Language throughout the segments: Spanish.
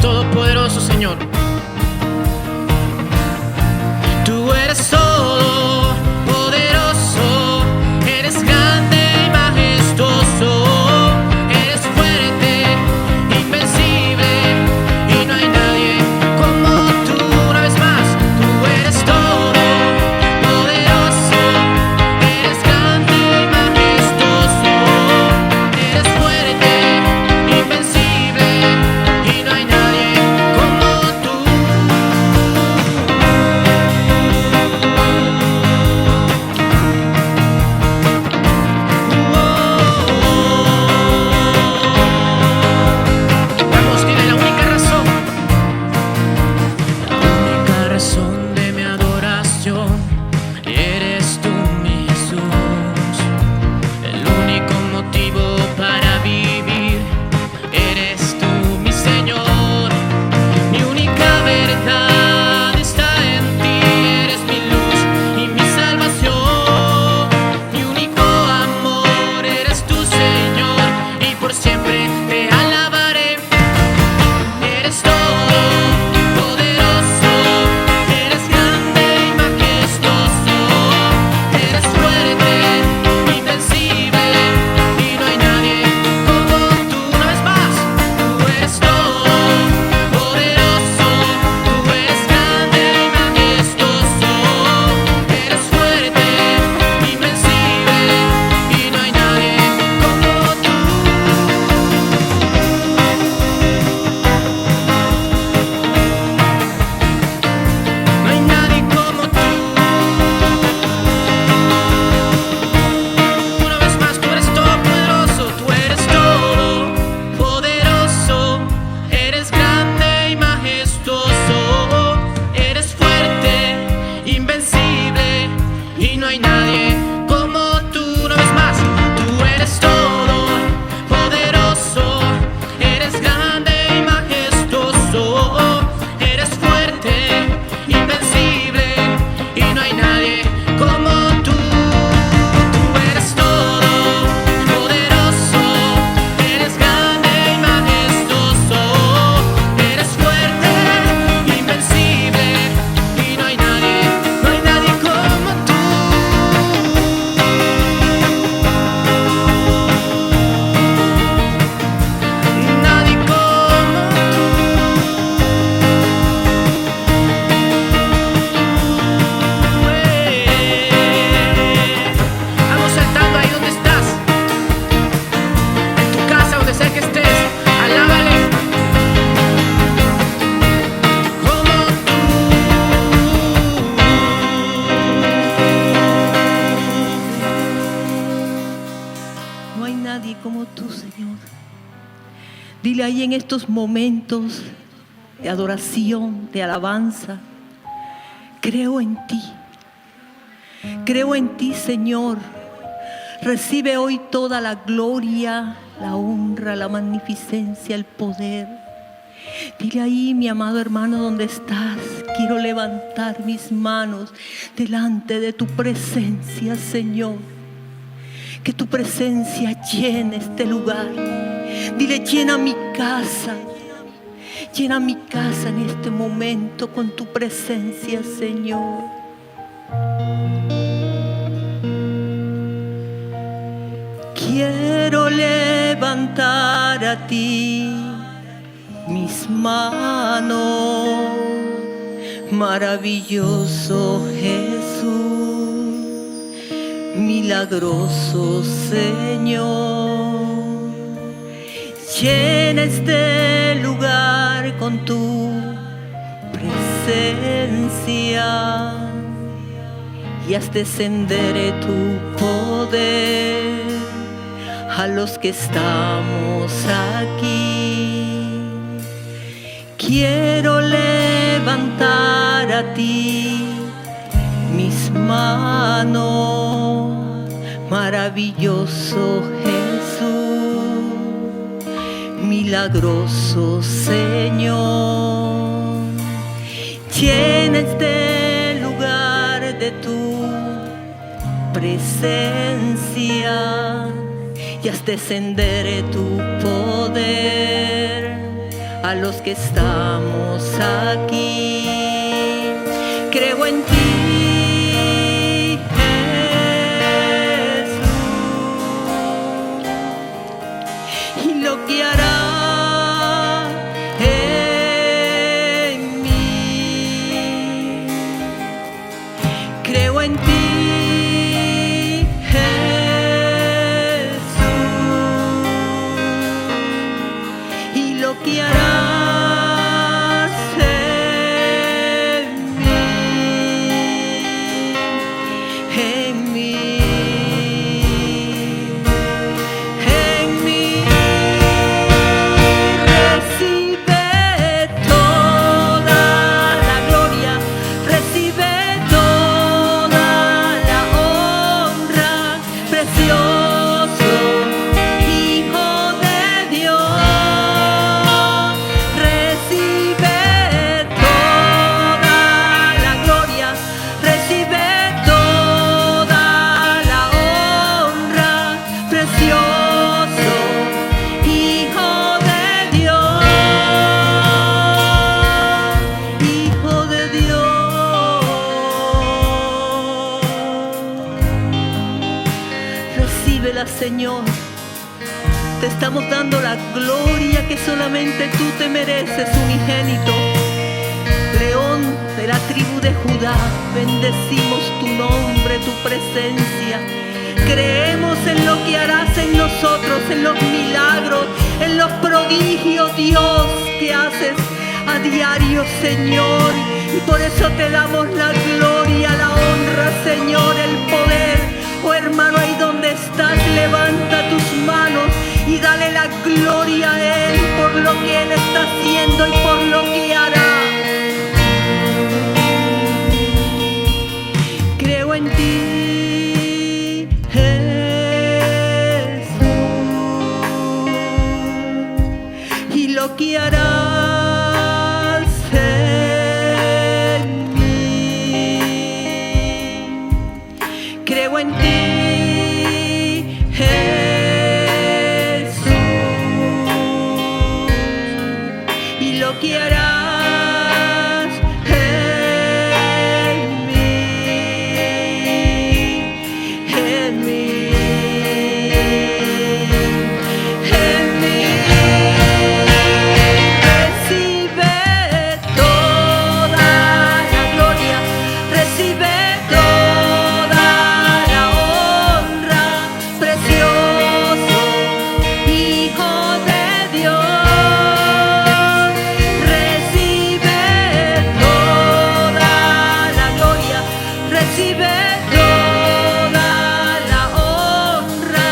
Todopoderoso, Señor. Tú eres todo poderoso, eres grande y majestuoso, eres fuerte, invencible, y no hay nadie como tú. Una vez más, tú eres todo poderoso, eres grande y majestuoso, eres fuerte, invencible, y no hay nadie como tú. Vamos, dile la única razón de mi adoración, eres tú, mi Jesús. El único motivo para vivir, eres tú, mi Señor. Mi única verdad está en ti, eres mi luz y mi salvación. Mi único amor, eres tú, Señor, y por siempre te alabaré. Eres todo poderoso, eres grande y majestuoso, eres fuerte, invencible, y no hay nadie como tú. Una vez más, tú eres todo poderoso, tú eres grande y majestuoso, eres fuerte, invencible, y no hay nadie como tú. No hay nadie como tú. Una vez más, tú eres todopoderoso, tú eres todo poderoso, eres grande y majestuoso, eres fuerte, invencible, y no hay nadie como tú. Una vez más, tú eres todo poderoso, eres grande y majestuoso, eres fuerte, invencible, y no hay nadie como tú. Tú eres todo poderoso, eres grande y majestuoso, eres fuerte, invencible, y no hay nadie como tú. Nadie como tú. Vamos saltando ahí donde estás, en tu casa, donde sea que estés, alábale como tú. No hay nadie como tú, Señor. Dile ahí en estos momentos de adoración, de alabanza: creo en ti. Creo en ti, Señor. Recibe hoy toda la gloria, la honra, la magnificencia, el poder. Dile ahí, mi amado hermano, donde estás: quiero levantar mis manos delante de tu presencia, Señor. Que tu presencia llene este lugar. Dile: llena mi casa. Llena mi casa en este momento con tu presencia, Señor. Quiero levantar a ti mis manos, maravilloso Jesús, milagroso Señor. Llena este lugar con tu presencia y haz descender tu poder a los que estamos aquí. Quiero levantar a ti mis manos, maravilloso Jesús, milagroso Señor. Llena este lugar de tu presencia y haz descender tu poder a los que estamos aquí. Creo en ti, Jesús, y lo que hará en mí. Creo en ti, que harás en mí, en mí, recibe toda la gloria, recibe toda la honra, precioso Hijo de Dios. Recíbela, Señor. Te estamos dando la gloria que solamente tú te mereces, unigénito. León de la tribu de Judá, bendecimos tu nombre, tu presencia. Creemos en lo que harás en nosotros, en los milagros, en los prodigios, Dios, que haces a diario, Señor. Y por eso te damos la gloria, la honra, Señor, el poder. Oh hermano, ahí donde estás, levanta tus manos y dale la gloria a Él por lo que Él está haciendo y por lo que hará. Creo en ti, Jesús, y lo que harás en mí. Creo en ti, Jesús, y lo que harás en mí, en mí, en mí. Recibe toda la gloria, recibe toda la honra, precioso Hijo de Dios. Recibe toda la gloria, recibe toda la honra,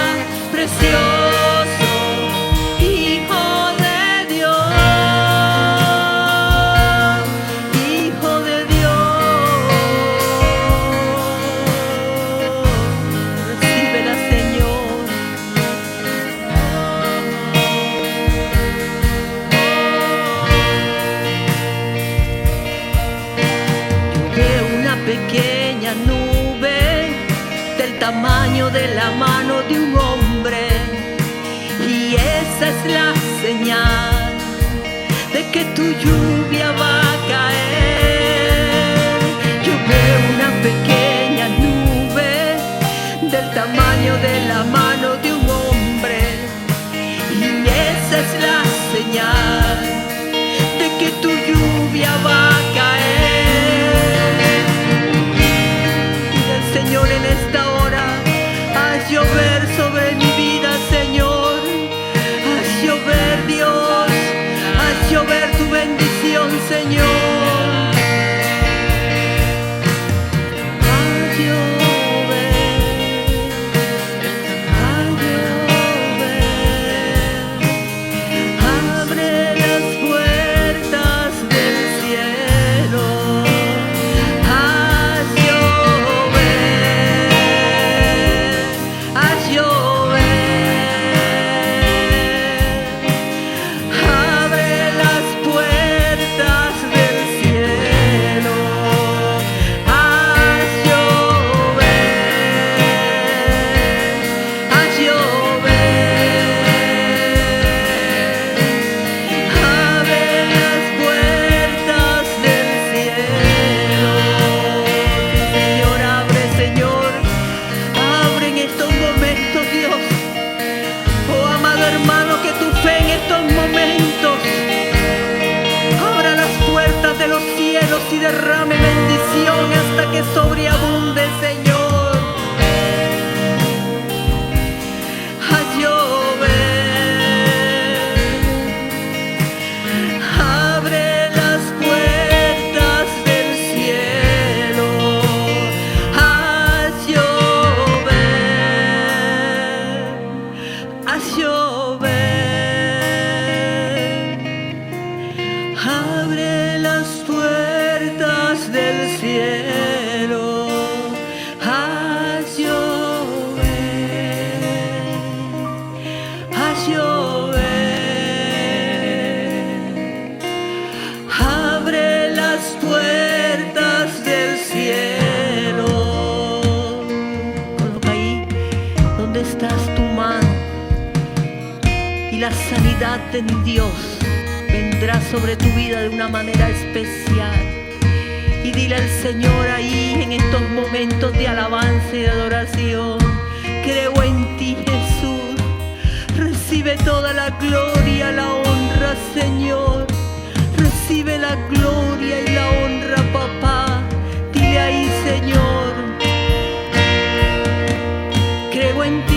precioso Hijo de Dios, Hijo de Dios. Recíbela, Señor. Yo veo una pequeña nube del tamaño de la mano de un hombre, y esa es la señal de que tu lluvia va a caer. Yo veo una pequeña nube del tamaño de la mano de un hombre, lluvia va a caer. El Señor en esta hora, haz llover sobre mi vida, Señor. Haz llover, Dios. Haz llover tu bendición, Señor. Y derrame bendición hasta que sobreabunde, Señor. Haz llover, abre las puertas del cielo. Haz llover, haz llover, abre las puertas del cielo, haz llover, haz llover, abre las puertas del cielo. Coloca ahí donde estás tu mano y la sanidad de mi Dios vendrá sobre tu vida de una manera especial. Y dile al Señor ahí en estos momentos de alabanza y de adoración: creo en ti, Jesús. Recibe toda la gloria, la honra, Señor. Recibe la gloria y la honra, papá. Dile ahí, Señor: creo en ti,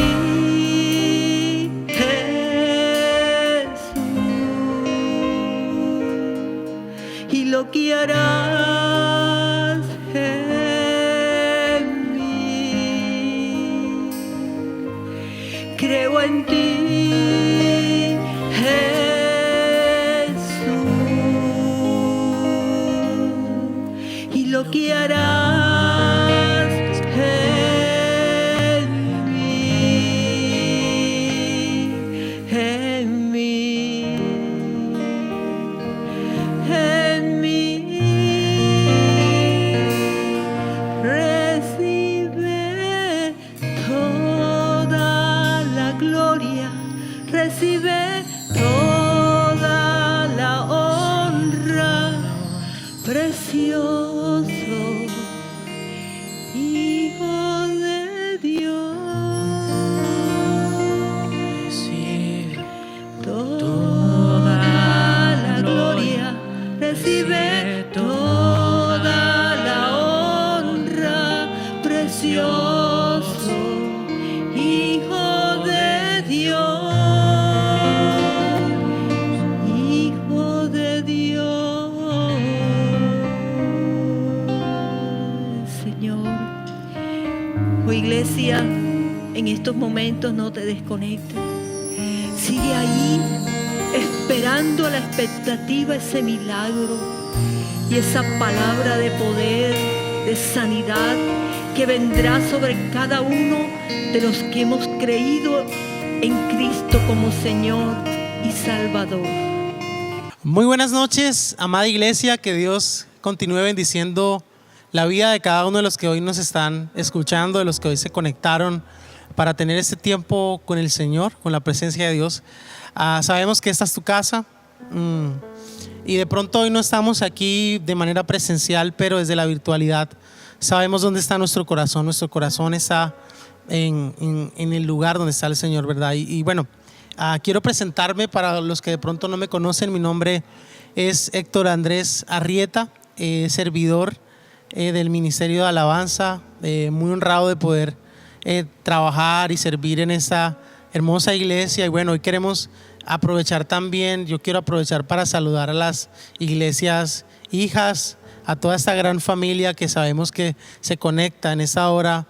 y lo que harás en mí. Creo en ti, Jesús, y lo que harás en mí, en mí. Recibe toda la honra, precioso Hijo de Dios. Recibe Toda la gloria, recibe toda la honra, precioso Hijo de Dios. Iglesia, en estos momentos no te desconectes. Sigue ahí esperando a la expectativa ese milagro y esa palabra de poder, de sanidad que vendrá sobre cada uno de los que hemos creído en Cristo como Señor y Salvador. Muy buenas noches, amada iglesia. Que Dios continúe bendiciendo la vida de cada uno de los que hoy nos están escuchando, de los que hoy se conectaron para tener este tiempo con el Señor, con la presencia de Dios. Sabemos que esta es tu casa y de pronto hoy no estamos aquí de manera presencial, pero desde la virtualidad sabemos dónde está nuestro corazón. Nuestro corazón está en el lugar donde está el Señor, ¿verdad? Y bueno, quiero presentarme para los que de pronto no me conocen. Mi nombre es Héctor Andrés Arrieta, servidor del Ministerio de Alabanza, muy honrado de poder trabajar y servir en esta hermosa iglesia. Y bueno, hoy queremos aprovechar también, yo quiero aprovechar para saludar a las iglesias hijas, a toda esta gran familia que sabemos que se conecta en esta hora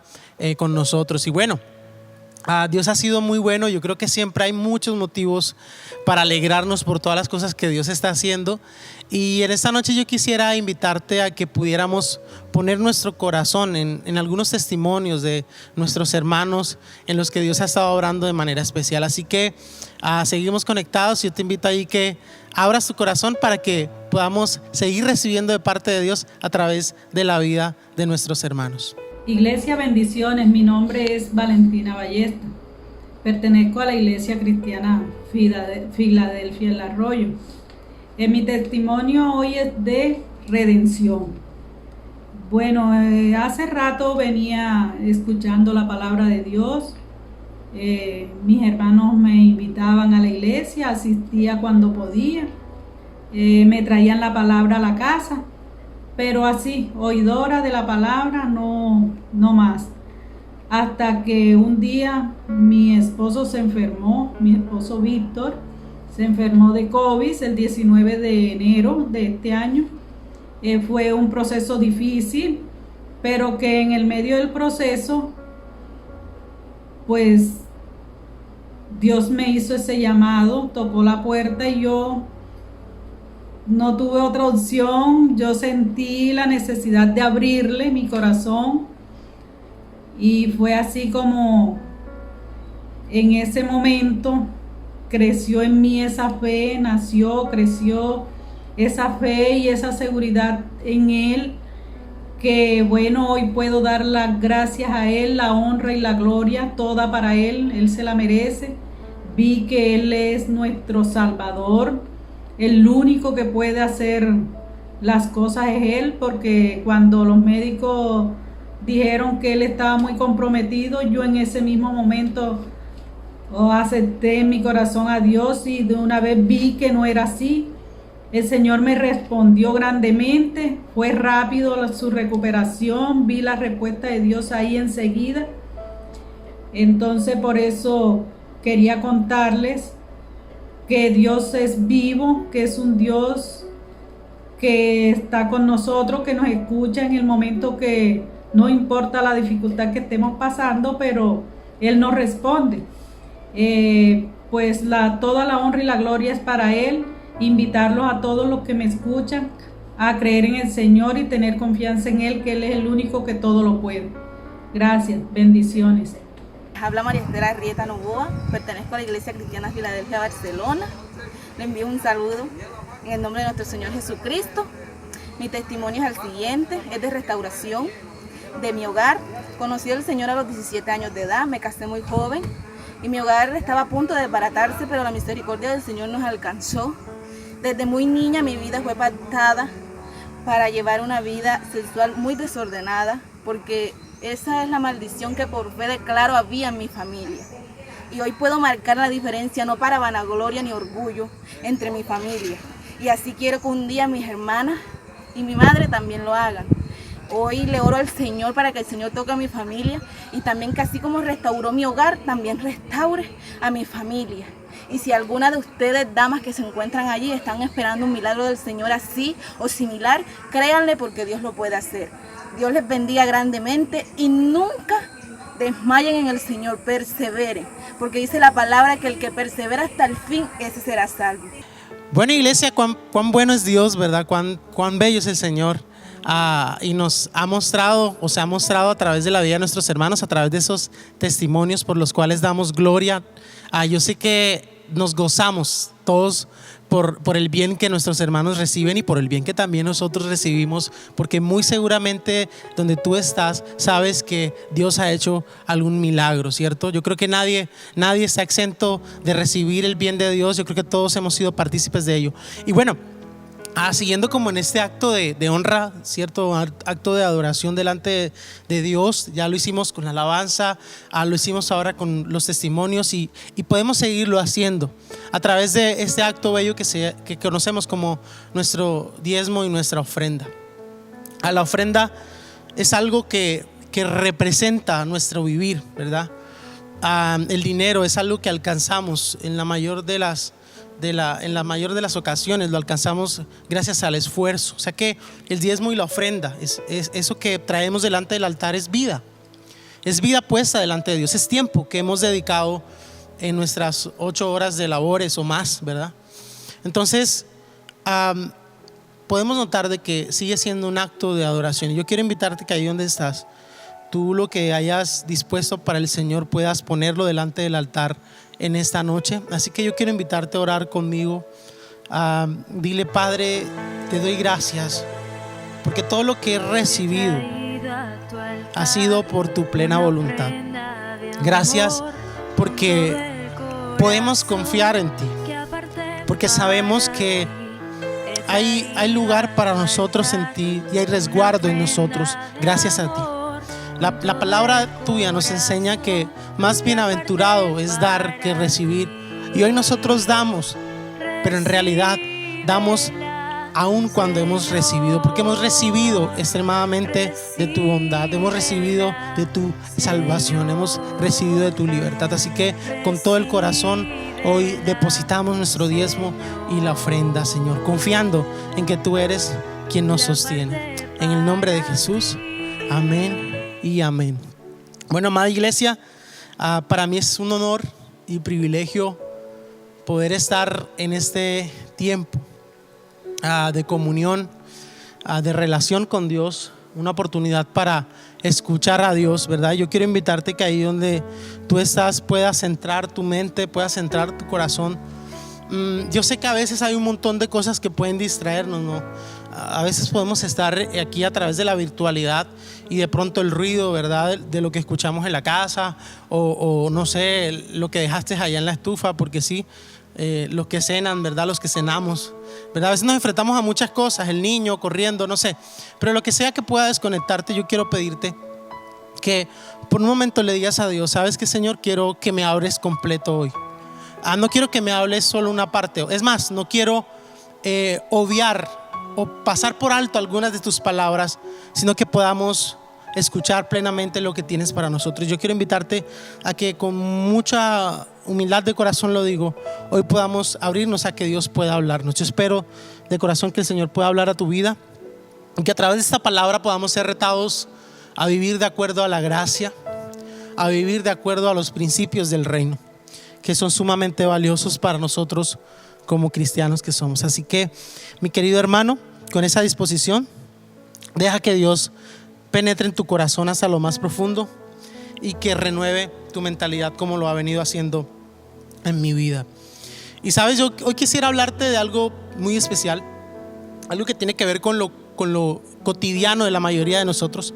con nosotros. Y bueno, Dios ha sido muy bueno. Yo creo que siempre hay muchos motivos para alegrarnos por todas las cosas que Dios está haciendo. Y en esta noche yo quisiera invitarte a que pudiéramos poner nuestro corazón en algunos testimonios de nuestros hermanos en los que Dios ha estado obrando de manera especial. Así que seguimos conectados. Yo te invito ahí que abras tu corazón para que podamos seguir recibiendo de parte de Dios a través de la vida de nuestros hermanos. Iglesia, bendiciones. Mi nombre es Valentina Ballesta. Pertenezco a la Iglesia Cristiana Filadelfia El Arroyo. Mi testimonio hoy es de redención. Bueno, hace rato venía escuchando la palabra de Dios. Mis hermanos me invitaban a la iglesia, asistía cuando podía. Me traían la palabra a la casa. Pero así, oidora de la palabra, no más. Hasta que un día mi esposo se enfermó, mi esposo Víctor, se enfermó de COVID el 19 de enero de este año. Fue un proceso difícil, pero que en el medio del proceso, pues Dios me hizo ese llamado, tocó la puerta y yo no tuve otra opción. Yo sentí la necesidad de abrirle mi corazón y fue así como en ese momento creció en mí esa fe, creció esa fe y esa seguridad en Él, que bueno, hoy puedo dar las gracias a Él, la honra y la gloria, toda para Él. Él se la merece. Vi que Él es nuestro Salvador. El único que puede hacer las cosas es Él, porque cuando los médicos dijeron que Él estaba muy comprometido, yo en ese mismo momento acepté en mi corazón a Dios y de una vez vi que no era así. El Señor me respondió grandemente, fue rápido su recuperación, vi la respuesta de Dios ahí enseguida. Entonces por eso quería contarles que Dios es vivo, que es un Dios que está con nosotros, que nos escucha en el momento que no importa la dificultad que estemos pasando, pero Él nos responde. Pues toda la honra y la gloria es para Él. Invitarlos a todos los que me escuchan a creer en el Señor y tener confianza en Él, que Él es el único que todo lo puede. Gracias, bendiciones. Habla María Esther Arrieta Novoa, pertenezco a la Iglesia Cristiana Filadelfia Barcelona. Le envío un saludo en el nombre de nuestro Señor Jesucristo. Mi testimonio es el siguiente, es de restauración de mi hogar. Conocí al Señor a los 17 años de edad, me casé muy joven y mi hogar estaba a punto de desbaratarse, pero la misericordia del Señor nos alcanzó. Desde muy niña mi vida fue pactada para llevar una vida sexual muy desordenada, porque esa es la maldición que por fe declaro había en mi familia. Y hoy puedo marcar la diferencia, no para vanagloria ni orgullo, entre mi familia. Y así quiero que un día mis hermanas y mi madre también lo hagan. Hoy le oro al Señor para que el Señor toque a mi familia y también que así como restauró mi hogar, también restaure a mi familia. Y si alguna de ustedes, damas que se encuentran allí, están esperando un milagro del Señor así o similar, créanle, porque Dios lo puede hacer. Dios les bendiga grandemente y nunca desmayen en el Señor, perseveren, porque dice la palabra que el que persevera hasta el fin, ese será salvo. Bueno, iglesia, cuán bueno es Dios, ¿verdad? Cuán bello es el Señor. Y nos ha mostrado, o se ha mostrado a través de la vida de nuestros hermanos, a través de esos testimonios por los cuales damos gloria. Yo sé que nos gozamos todos por el bien que nuestros hermanos reciben y por el bien que también nosotros recibimos, porque muy seguramente donde tú estás sabes que Dios ha hecho algún milagro, ¿cierto? Yo creo que nadie está exento de recibir el bien de Dios. Yo creo que todos hemos sido partícipes de ello. Y bueno, siguiendo como en este acto de honra, cierto acto de adoración delante de Dios. Ya lo hicimos con la alabanza, lo hicimos ahora con los testimonios y podemos seguirlo haciendo a través de este acto bello que conocemos como nuestro diezmo y nuestra ofrenda. La ofrenda es algo que representa nuestro vivir, ¿verdad? El dinero es algo que alcanzamos en la mayor de las ocasiones, lo alcanzamos gracias al esfuerzo. O sea que el diezmo y la ofrenda es eso que traemos delante del altar, es vida puesta delante de Dios, es tiempo que hemos dedicado en nuestras 8 horas de labores o más, ¿verdad? Entonces podemos notar de que sigue siendo un acto de adoración. Yo quiero invitarte que ahí donde estás, tú lo que hayas dispuesto para el Señor puedas ponerlo delante del altar en esta noche. Así que yo quiero invitarte a orar conmigo. Dile: Padre, te doy gracias porque todo lo que he recibido ha sido por tu plena voluntad. Gracias porque podemos confiar en ti, porque sabemos que hay lugar para nosotros en ti y hay resguardo en nosotros gracias a ti. La palabra tuya nos enseña que más bienaventurado es dar que recibir. Y hoy nosotros damos, pero en realidad damos aún cuando hemos recibido, porque hemos recibido extremadamente de tu bondad, hemos recibido de tu salvación, hemos recibido de tu libertad. Así que con todo el corazón hoy depositamos nuestro diezmo y la ofrenda, Señor, confiando en que tú eres quien nos sostiene. En el nombre de Jesús, amén y amén. Bueno, amada iglesia, para mí es un honor y privilegio poder estar en este tiempo de comunión, de relación con Dios, una oportunidad para escuchar a Dios, ¿verdad? Yo quiero invitarte que ahí donde tú estás puedas centrar tu mente, puedas centrar tu corazón. Yo sé que a veces hay un montón de cosas que pueden distraernos, ¿no? A veces podemos estar aquí a través de la virtualidad y de pronto el ruido, ¿verdad?, de lo que escuchamos en la casa o no sé, lo que dejaste allá en la estufa, porque sí, los que cenan, ¿verdad?, los que cenamos, ¿verdad? A veces nos enfrentamos a muchas cosas, el niño corriendo, no sé, pero lo que sea que pueda desconectarte, yo quiero pedirte que por un momento le digas a Dios: ¿sabes qué, Señor? Quiero que me hables completo hoy. No quiero que me hables solo una parte, es más, no quiero obviar o pasar por alto algunas de tus palabras, sino que podamos escuchar plenamente lo que tienes para nosotros. Yo quiero invitarte a que con mucha humildad de corazón, lo digo, hoy podamos abrirnos a que Dios pueda hablarnos. Yo espero de corazón que el Señor pueda hablar a tu vida y que a través de esta palabra podamos ser retados a vivir de acuerdo a la gracia, a vivir de acuerdo a los principios del reino, que son sumamente valiosos para nosotros como cristianos que somos. Así que, mi querido hermano, con esa disposición, deja que Dios penetre en tu corazón hasta lo más profundo y que renueve tu mentalidad como lo ha venido haciendo en mi vida. Y sabes, yo hoy quisiera hablarte de algo muy especial, algo que tiene que ver con lo cotidiano de la mayoría de nosotros.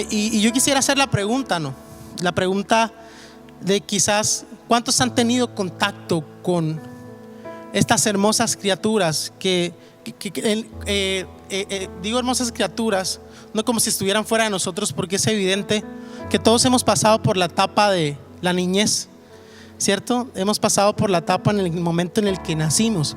Y yo quisiera hacer la pregunta, ¿no? La pregunta de quizás ¿cuántos han tenido contacto con estas hermosas criaturas digo hermosas criaturas, no como si estuvieran fuera de nosotros, porque es evidente que todos hemos pasado por la etapa de la niñez, ¿cierto? Hemos pasado por la etapa en el momento en el que nacimos.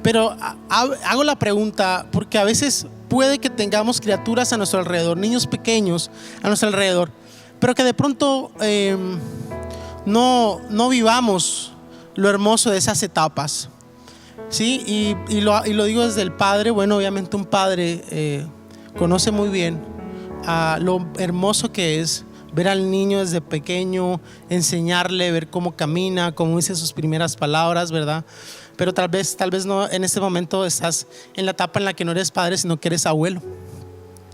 Pero hago la pregunta porque a veces puede que tengamos criaturas a nuestro alrededor, niños pequeños a nuestro alrededor, pero que de pronto no vivamos lo hermoso de esas etapas. Sí, y lo digo desde el padre. Bueno, obviamente un padre conoce muy bien lo hermoso que es ver al niño desde pequeño, enseñarle, ver cómo camina, cómo dice sus primeras palabras, ¿verdad? Pero tal vez no, en este momento estás en la etapa en la que no eres padre, sino que eres abuelo.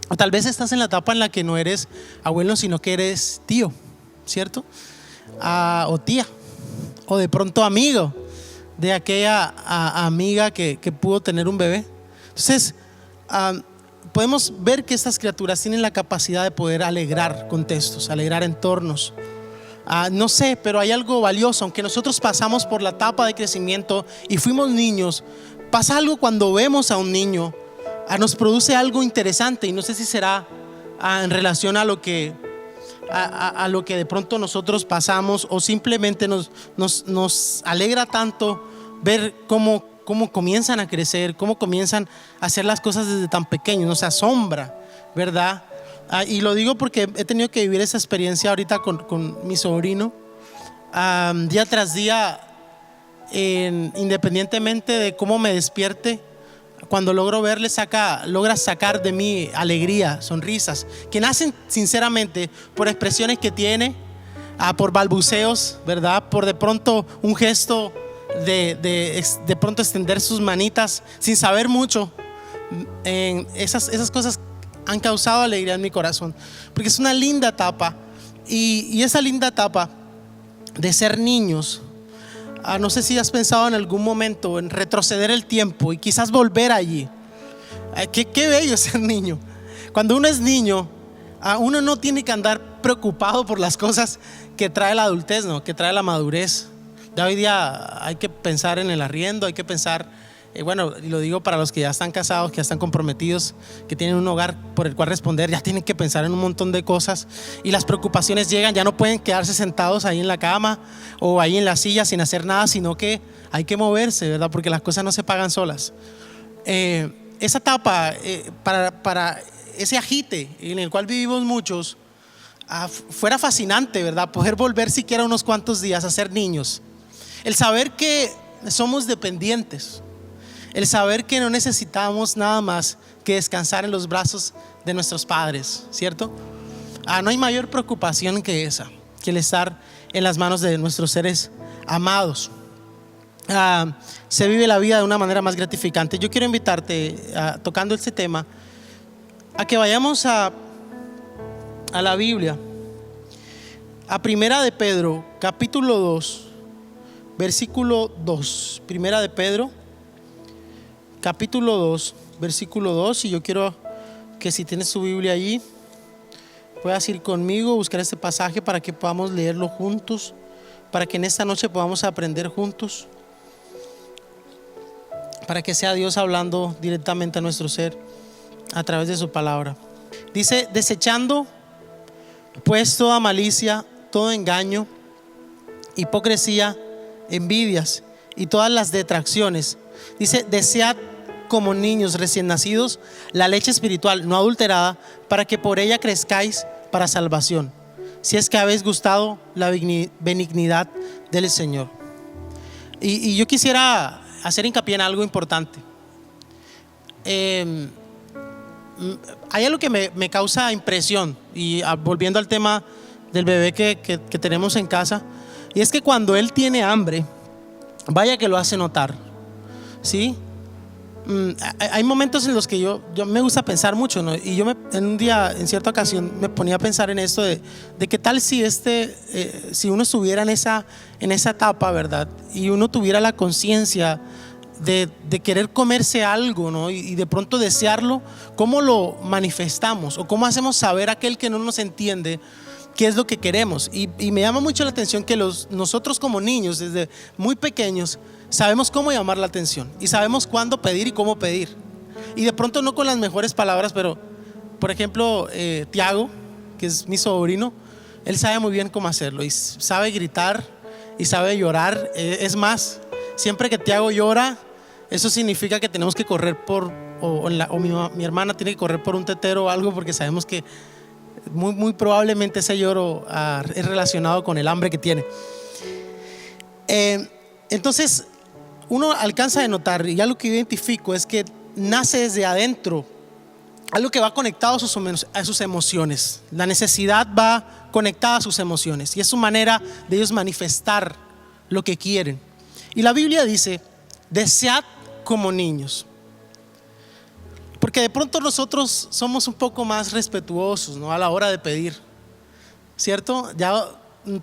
O tal vez estás en la etapa en la que no eres abuelo, sino que eres tío, ¿cierto? O tía, o de pronto amigo de aquella amiga que pudo tener un bebé. Entonces podemos ver que estas criaturas tienen la capacidad de poder alegrar contextos, alegrar entornos. No sé, pero hay algo valioso. Aunque nosotros pasamos por la etapa de crecimiento y fuimos niños, pasa algo cuando vemos a un niño, nos produce algo interesante, y no sé si será en relación a lo que de pronto nosotros pasamos, o simplemente nos alegra tanto ver cómo comienzan a crecer, cómo comienzan a hacer las cosas desde tan pequeños. Nos asombra, ¿verdad? Y lo digo porque he tenido que vivir esa experiencia ahorita con mi sobrino, día tras día, independientemente de cómo me despierte. Cuando logro verle, logra sacar de mí alegría, sonrisas, que nacen sinceramente por expresiones que tiene, por balbuceos, ¿verdad? Por de pronto un gesto de pronto extender sus manitas sin saber mucho. Esas cosas han causado alegría en mi corazón, porque es una linda etapa, y esa linda etapa de ser niños. No sé si has pensado en algún momento en retroceder el tiempo y quizás volver allí. Qué bello es ser niño. Cuando uno es niño, uno no tiene que andar preocupado por las cosas que trae la adultez, ¿no? Que trae la madurez. Ya hoy día hay que pensar en el arriendo, hay que pensar, bueno, y lo digo para los que ya están casados, que ya están comprometidos, que tienen un hogar por el cual responder, ya tienen que pensar en un montón de cosas, y las preocupaciones llegan. Ya no pueden quedarse sentados ahí en la cama o ahí en la silla sin hacer nada, sino que hay que moverse, ¿verdad? Porque las cosas no se pagan solas. Esa etapa, para ese agite en el cual vivimos muchos, fuera fascinante, ¿verdad? Poder volver siquiera unos cuantos días a ser niños. El saber que somos dependientes, el saber que no necesitamos nada más que descansar en los brazos de nuestros padres, ¿cierto? No hay mayor preocupación que esa, que el estar en las manos de nuestros seres amados. Se vive la vida de una manera más gratificante. Yo quiero invitarte, tocando este tema, a que vayamos a la Biblia, a Primera de Pedro, capítulo 2, versículo 2. Primera de Pedro, capítulo 2, versículo 2. Y yo quiero que, si tienes tu Biblia allí, puedas ir conmigo, buscar este pasaje para que podamos leerlo juntos, para que en esta noche podamos aprender juntos, para que sea Dios hablando directamente a nuestro ser a través de su palabra. Dice: desechando pues toda malicia, todo engaño, hipocresía, envidias y todas las detracciones. Dice: desead como niños recién nacidos la leche espiritual no adulterada, para que por ella crezcáis para salvación, si es que habéis gustado la benignidad del Señor. Y yo quisiera hacer hincapié en algo importante. Hay algo que me causa impresión, y volviendo al tema del bebé que tenemos en casa, y es que cuando él tiene hambre, vaya que lo hace notar, ¿sí? Hay momentos en los que yo me gusta pensar mucho, ¿no? Y en un día, en cierta ocasión, me ponía a pensar en esto de qué tal si si uno estuviera en esa etapa, ¿verdad? Y uno tuviera la conciencia de querer comerse algo, ¿no? Y de pronto desearlo. ¿Cómo lo manifestamos? ¿O cómo hacemos saber a aquel que no nos entiende qué es lo que queremos? Y me llama mucho la atención que nosotros como niños, desde muy pequeños, sabemos cómo llamar la atención, y sabemos cuándo pedir y cómo pedir. Y de pronto no con las mejores palabras, pero por ejemplo, Tiago, que es mi sobrino, él sabe muy bien cómo hacerlo, y sabe gritar y sabe llorar. Es más, siempre que Tiago llora, eso significa que tenemos que correr mi hermana tiene que correr por un tetero o algo, porque sabemos que muy probablemente ese lloro es relacionado con el hambre que tiene. Entonces uno alcanza a notar, y algo que identifico es que nace desde adentro, algo que va conectado a sus emociones. La necesidad va conectada a sus emociones, y es su manera de ellos manifestar lo que quieren. Y la Biblia dice: desead como niños. Porque de pronto nosotros somos un poco más respetuosos, ¿no? A la hora de pedir, ¿cierto? Ya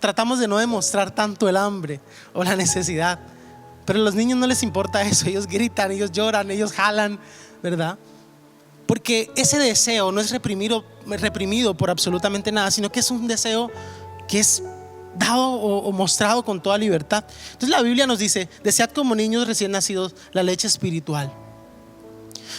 tratamos de no demostrar tanto el hambre o la necesidad. Pero a los niños no les importa eso. Ellos gritan, ellos lloran, ellos jalan, ¿verdad? Porque ese deseo no es reprimido por absolutamente nada, sino que es un deseo que es dado o mostrado con toda libertad. Entonces la Biblia nos dice: desead como niños recién nacidos la leche espiritual.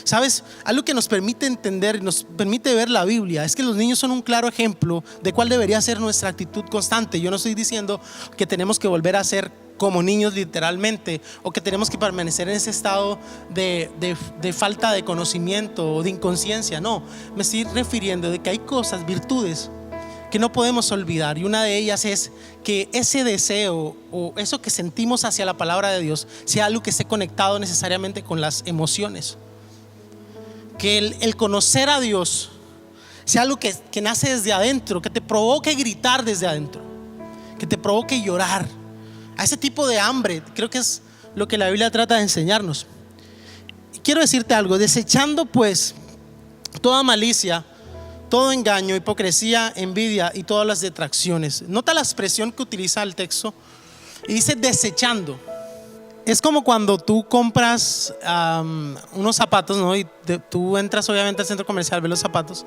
¿Sabes? Algo que nos permite entender, nos permite ver la Biblia, es que los niños son un claro ejemplo de cuál debería ser nuestra actitud constante. Yo no estoy diciendo que tenemos que volver a ser como niños literalmente, o que tenemos que permanecer en ese estado de falta de conocimiento o de inconsciencia. No, me estoy refiriendo de que hay cosas, virtudes que no podemos olvidar, y una de ellas es que ese deseo o eso que sentimos hacia la palabra de Dios sea algo que esté conectado necesariamente con las emociones. Que el conocer a Dios sea algo que nace desde adentro, que te provoque gritar desde adentro, que te provoque llorar. A ese tipo de hambre, creo que es lo que la Biblia trata de enseñarnos. Y quiero decirte algo: desechando pues toda malicia, todo engaño, hipocresía, envidia y todas las detracciones. Nota la expresión que utiliza el texto y dice desechando. Es como cuando tú compras unos zapatos, ¿no? Y tú entras obviamente al centro comercial, ves los zapatos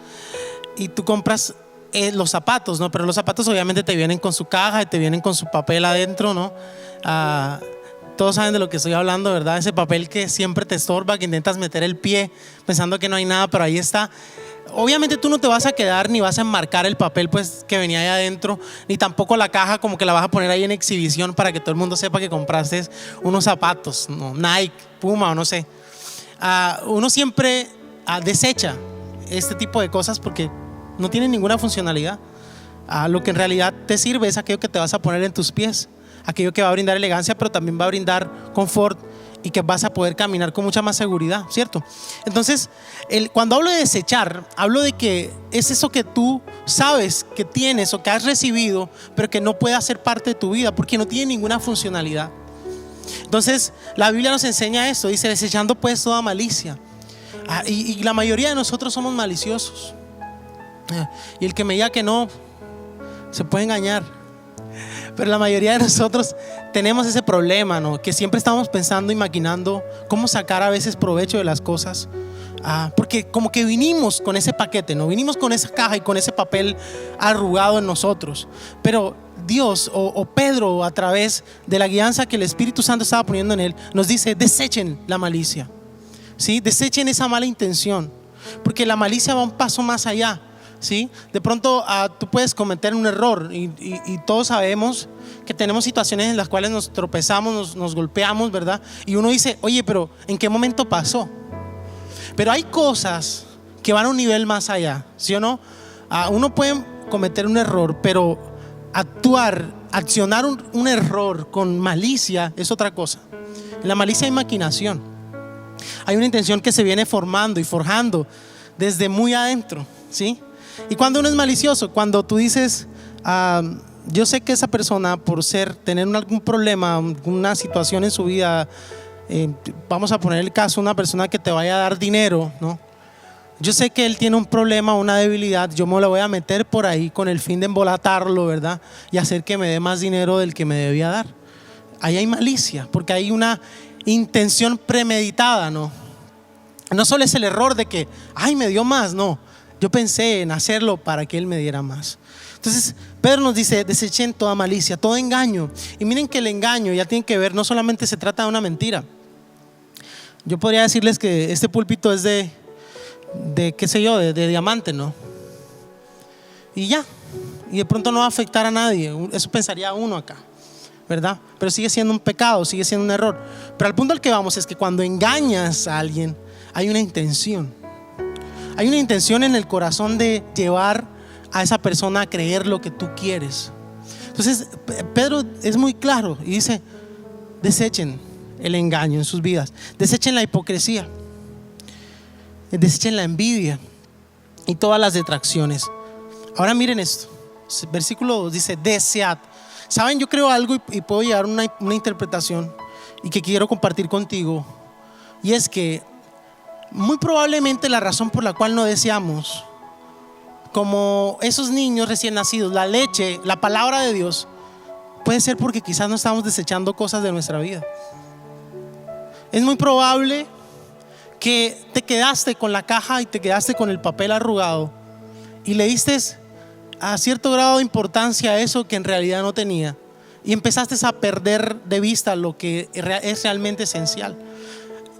y tú compras los zapatos, ¿no? Pero los zapatos obviamente te vienen con su caja y te vienen con su papel adentro, ¿no? Todos saben de lo que estoy hablando, ¿verdad? Ese papel que siempre te estorba, que intentas meter el pie pensando que no hay nada, pero ahí está. Obviamente tú no te vas a quedar ni vas a enmarcar el papel pues que venía ahí adentro, ni tampoco la caja como que la vas a poner ahí en exhibición para que todo el mundo sepa que compraste unos zapatos, ¿no? Nike, Puma o no sé. Uno siempre desecha este tipo de cosas porque no tienen ninguna funcionalidad. Lo que en realidad te sirve es aquello que te vas a poner en tus pies, aquello que va a brindar elegancia, pero también va a brindar confort y que vas a poder caminar con mucha más seguridad, ¿cierto? Entonces, cuando hablo de desechar, hablo de que es eso que tú sabes que tienes o que has recibido, pero que no puede ser parte de tu vida porque no tiene ninguna funcionalidad. Entonces, la Biblia nos enseña esto, dice: desechando pues toda malicia. Y la mayoría de nosotros somos maliciosos. Y el que me diga que no, se puede engañar. Pero la mayoría de nosotros tenemos ese problema, ¿no? Que siempre estamos pensando y maquinando cómo sacar a veces provecho de las cosas. Porque como que vinimos con ese paquete, ¿no? Vinimos con esa caja y con ese papel arrugado en nosotros. Pero Dios o Pedro, a través de la guianza que el Espíritu Santo estaba poniendo en él, nos dice: desechen la malicia, ¿sí? Desechen esa mala intención, porque la malicia va un paso más allá. ¿Sí? De pronto tú puedes cometer un error y todos sabemos que tenemos situaciones en las cuales nos tropezamos, nos golpeamos, ¿verdad? Y uno dice: oye, pero ¿en qué momento pasó? Pero hay cosas que van a un nivel más allá, ¿sí o no? Uno puede cometer un error, pero accionar un error con malicia es otra cosa. En la malicia hay maquinación, hay una intención que se viene formando y forjando desde muy adentro, ¿sí? Y cuando uno es malicioso, cuando tú dices: yo sé que esa persona, por tener algún problema, una situación en su vida, vamos a poner el caso, una persona que te vaya a dar dinero, ¿no? Yo sé que él tiene un problema, una debilidad, yo me lo voy a meter por ahí con el fin de embolatarlo, ¿verdad? Y hacer que me dé más dinero del que me debía dar. Ahí hay malicia, porque hay una intención premeditada, ¿no? No solo es el error de que, ay, me dio más, no. Yo pensé en hacerlo para que él me diera más. Entonces Pedro nos dice: desechen toda malicia, todo engaño. Y miren que el engaño ya tiene que ver, no solamente se trata de una mentira. Yo podría decirles que este púlpito es de qué sé yo, de diamante, ¿no? Y ya, y de pronto no va a afectar a nadie. Eso pensaría uno acá, ¿verdad? Pero sigue siendo un pecado, sigue siendo un error. Pero al punto al que vamos es que cuando engañas a alguien, hay una intención. Hay una intención en el corazón de llevar a esa persona a creer lo que tú quieres. Entonces Pedro es muy claro y dice: desechen el engaño en sus vidas, desechen la hipocresía, desechen la envidia y todas las detracciones. Ahora miren esto, versículo 2 dice: desead. Saben, yo creo algo y puedo llevar una interpretación y que quiero compartir contigo, y es que muy probablemente la razón por la cual no deseamos, como esos niños recién nacidos, la leche, la palabra de Dios, puede ser porque quizás no estamos desechando cosas de nuestra vida. Es muy probable que te quedaste con la caja y te quedaste con el papel arrugado y le diste a cierto grado de importancia a eso que en realidad no tenía. Y empezaste a perder de vista lo que es realmente esencial.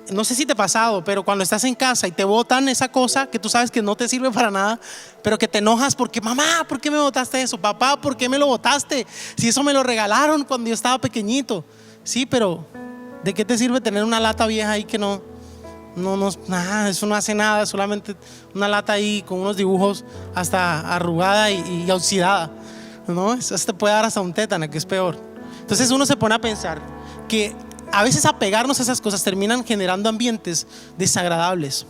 No sé si te ha pasado, pero cuando estás en casa y te botan esa cosa que tú sabes que no te sirve para nada, pero que te enojas porque mamá, ¿por qué me botaste eso? Papá, ¿por qué me lo botaste? Si eso me lo regalaron cuando yo estaba pequeñito. Sí, pero ¿de qué te sirve tener una lata vieja ahí que nada, eso no hace nada, solamente una lata ahí con unos dibujos hasta arrugada y oxidada, ¿no? Eso te puede dar hasta un tétano, que es peor. Entonces uno se pone a pensar que a veces apegarnos a esas cosas terminan generando ambientes desagradables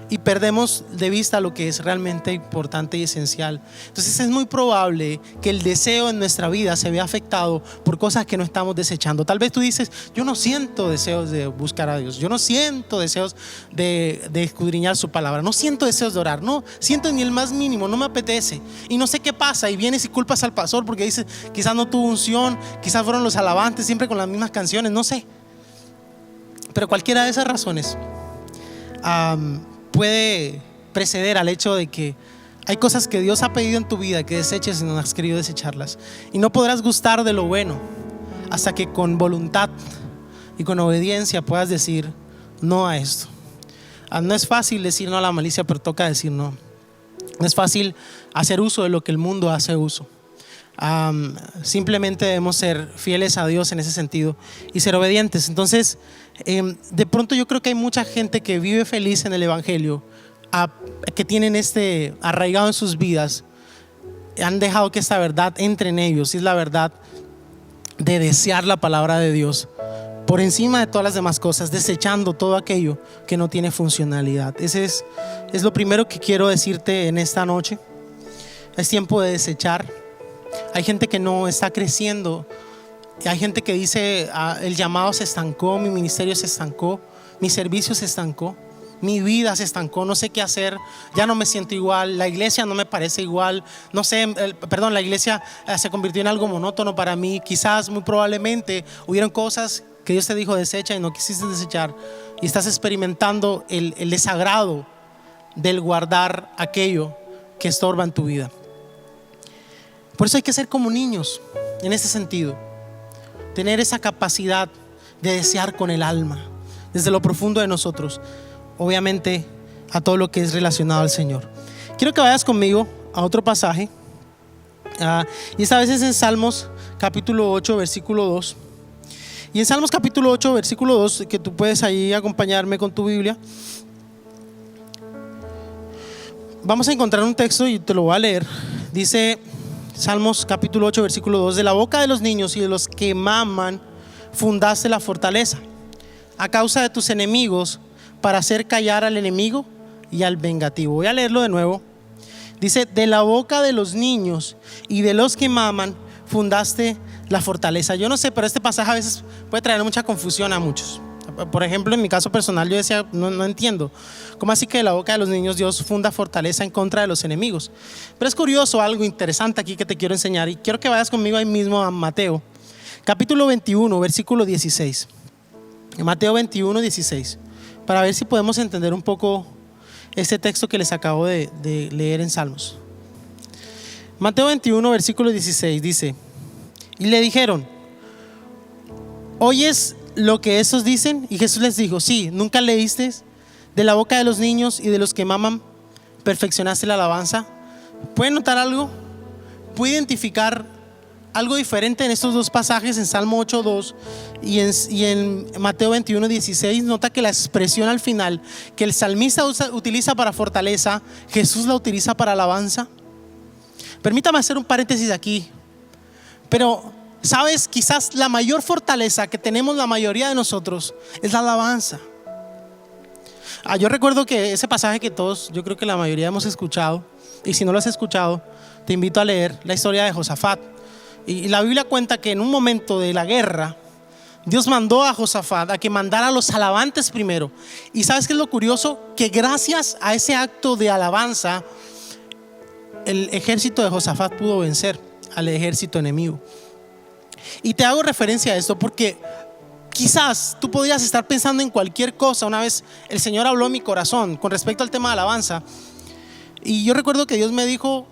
y perdemos de vista lo que es realmente importante y esencial. Entonces es muy probable que el deseo en nuestra vida se vea afectado por cosas que no estamos desechando. Tal vez tú dices, yo no siento deseos de buscar a Dios, yo no siento deseos de escudriñar su palabra, no siento deseos de orar, no siento ni el más mínimo, no me apetece y no sé qué pasa, y vienes y culpas al pastor porque dices, quizás no tuvo unción, quizás fueron los alabantes siempre con las mismas canciones, no sé. Pero cualquiera de esas razones puede preceder al hecho de que hay cosas que Dios ha pedido en tu vida que deseches y no has querido desecharlas, y no podrás gustar de lo bueno hasta que con voluntad y con obediencia puedas decir no a esto. No es fácil decir no a la malicia, pero toca decir no. No es fácil hacer uso de lo que el mundo hace uso. Simplemente debemos ser fieles a Dios en ese sentido y ser obedientes. Entonces de pronto yo creo que hay mucha gente que vive feliz en el evangelio, que tienen arraigado en sus vidas, han dejado que esta verdad entre en ellos, y es la verdad de desear la palabra de Dios por encima de todas las demás cosas, desechando todo aquello que no tiene funcionalidad. Ese es lo primero que quiero decirte en esta noche. Es tiempo de desechar. Hay gente que no está creciendo. Hay gente que dice, el llamado se estancó, mi ministerio se estancó, mi servicio se estancó, mi vida se estancó, no sé qué hacer, ya no me siento igual, la iglesia no me parece igual, no sé, la iglesia se convirtió en algo monótono para mí. Quizás, muy probablemente, hubieron cosas que Dios te dijo desecha y no quisiste desechar, y estás experimentando el desagrado del guardar aquello que estorba en tu vida. Por eso hay que ser como niños en ese sentido, tener esa capacidad de desear con el alma, desde lo profundo de nosotros, obviamente a todo lo que es relacionado al Señor. Quiero que vayas conmigo a otro pasaje, y esta vez es en Salmos capítulo 8 versículo 2. Y en Salmos capítulo 8 versículo 2, que tú puedes ahí acompañarme con tu Biblia, vamos a encontrar un texto y te lo voy a leer. Dice Salmos capítulo 8 versículo 2: de la boca de los niños y de los que maman fundaste la fortaleza, a causa de tus enemigos, para hacer callar al enemigo y al vengativo. Voy a leerlo de nuevo. Dice: de la boca de los niños y de los que maman fundaste la fortaleza. Yo no sé, pero este pasaje a veces puede traer mucha confusión a muchos. Por ejemplo, en mi caso personal, yo decía, no entiendo, ¿cómo así que de la boca de los niños Dios funda fortaleza en contra de los enemigos? Pero es curioso, algo interesante aquí que te quiero enseñar, y quiero que vayas conmigo ahí mismo a Mateo capítulo 21 versículo 16. Mateo 21 16, para ver si podemos entender un poco este texto que les acabo de leer en Salmos. Mateo 21 versículo 16 dice: y le dijeron, ¿oyes lo que esos dicen? Y Jesús les dijo: sí, ¿nunca leíste? De la boca de los niños y de los que maman perfeccionaste la alabanza. ¿Pueden notar algo? ¿Puede identificar algo diferente en estos dos pasajes, en Salmo 8:2 y en Mateo 21:16? Nota que la expresión al final que el salmista utiliza para fortaleza, Jesús la utiliza para alabanza. Permítame hacer un paréntesis aquí. Pero, ¿sabes? Quizás la mayor fortaleza que tenemos la mayoría de nosotros es la alabanza. Yo recuerdo que ese pasaje que todos, yo creo que la mayoría hemos escuchado, y si no lo has escuchado, te invito a leer la historia de Josafat. Y la Biblia cuenta que en un momento de la guerra, Dios mandó a Josafat a que mandara a los alabantes primero. Y ¿sabes qué es lo curioso? Que gracias a ese acto de alabanza, el ejército de Josafat pudo vencer al ejército enemigo. Y te hago referencia a esto porque quizás tú podrías estar pensando en cualquier cosa. Una vez el Señor habló en mi corazón con respecto al tema de alabanza, y yo recuerdo que Dios me dijo: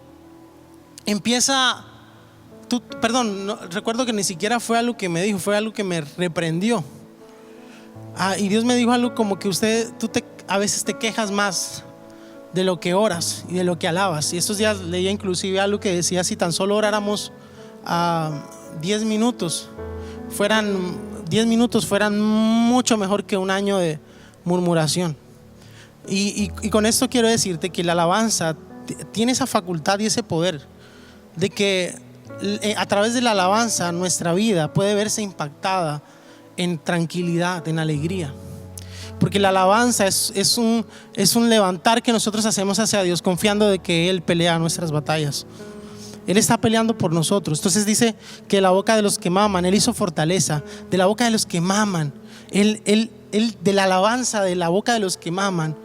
recuerdo que ni siquiera fue algo que me dijo, fue algo que me reprendió. Y Dios me dijo algo como que a veces te quejas más de lo que oras y de lo que alabas. Y estos días leía inclusive algo que decía: si tan solo oráramos 10 minutos, fueran mucho mejor que un año de murmuración. Y con esto quiero decirte que la alabanza tiene esa facultad y ese poder de que a través de la alabanza nuestra vida puede verse impactada en tranquilidad, en alegría. Porque la alabanza es un levantar que nosotros hacemos hacia Dios, confiando de que Él pelea nuestras batallas. Él está peleando por nosotros. Entonces dice que de la boca de los que maman Él hizo fortaleza. De la boca de los que maman Él de la alabanza, de la boca de los que maman,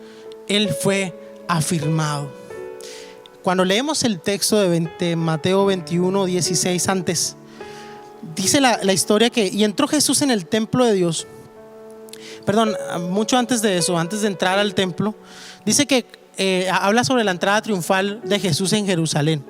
Él fue afirmado. Cuando leemos el texto de Mateo 21, 16 antes, dice la historia que y entró Jesús en el templo de Dios. Mucho antes de eso, antes de entrar al templo, dice que habla sobre la entrada triunfal de Jesús en Jerusalén.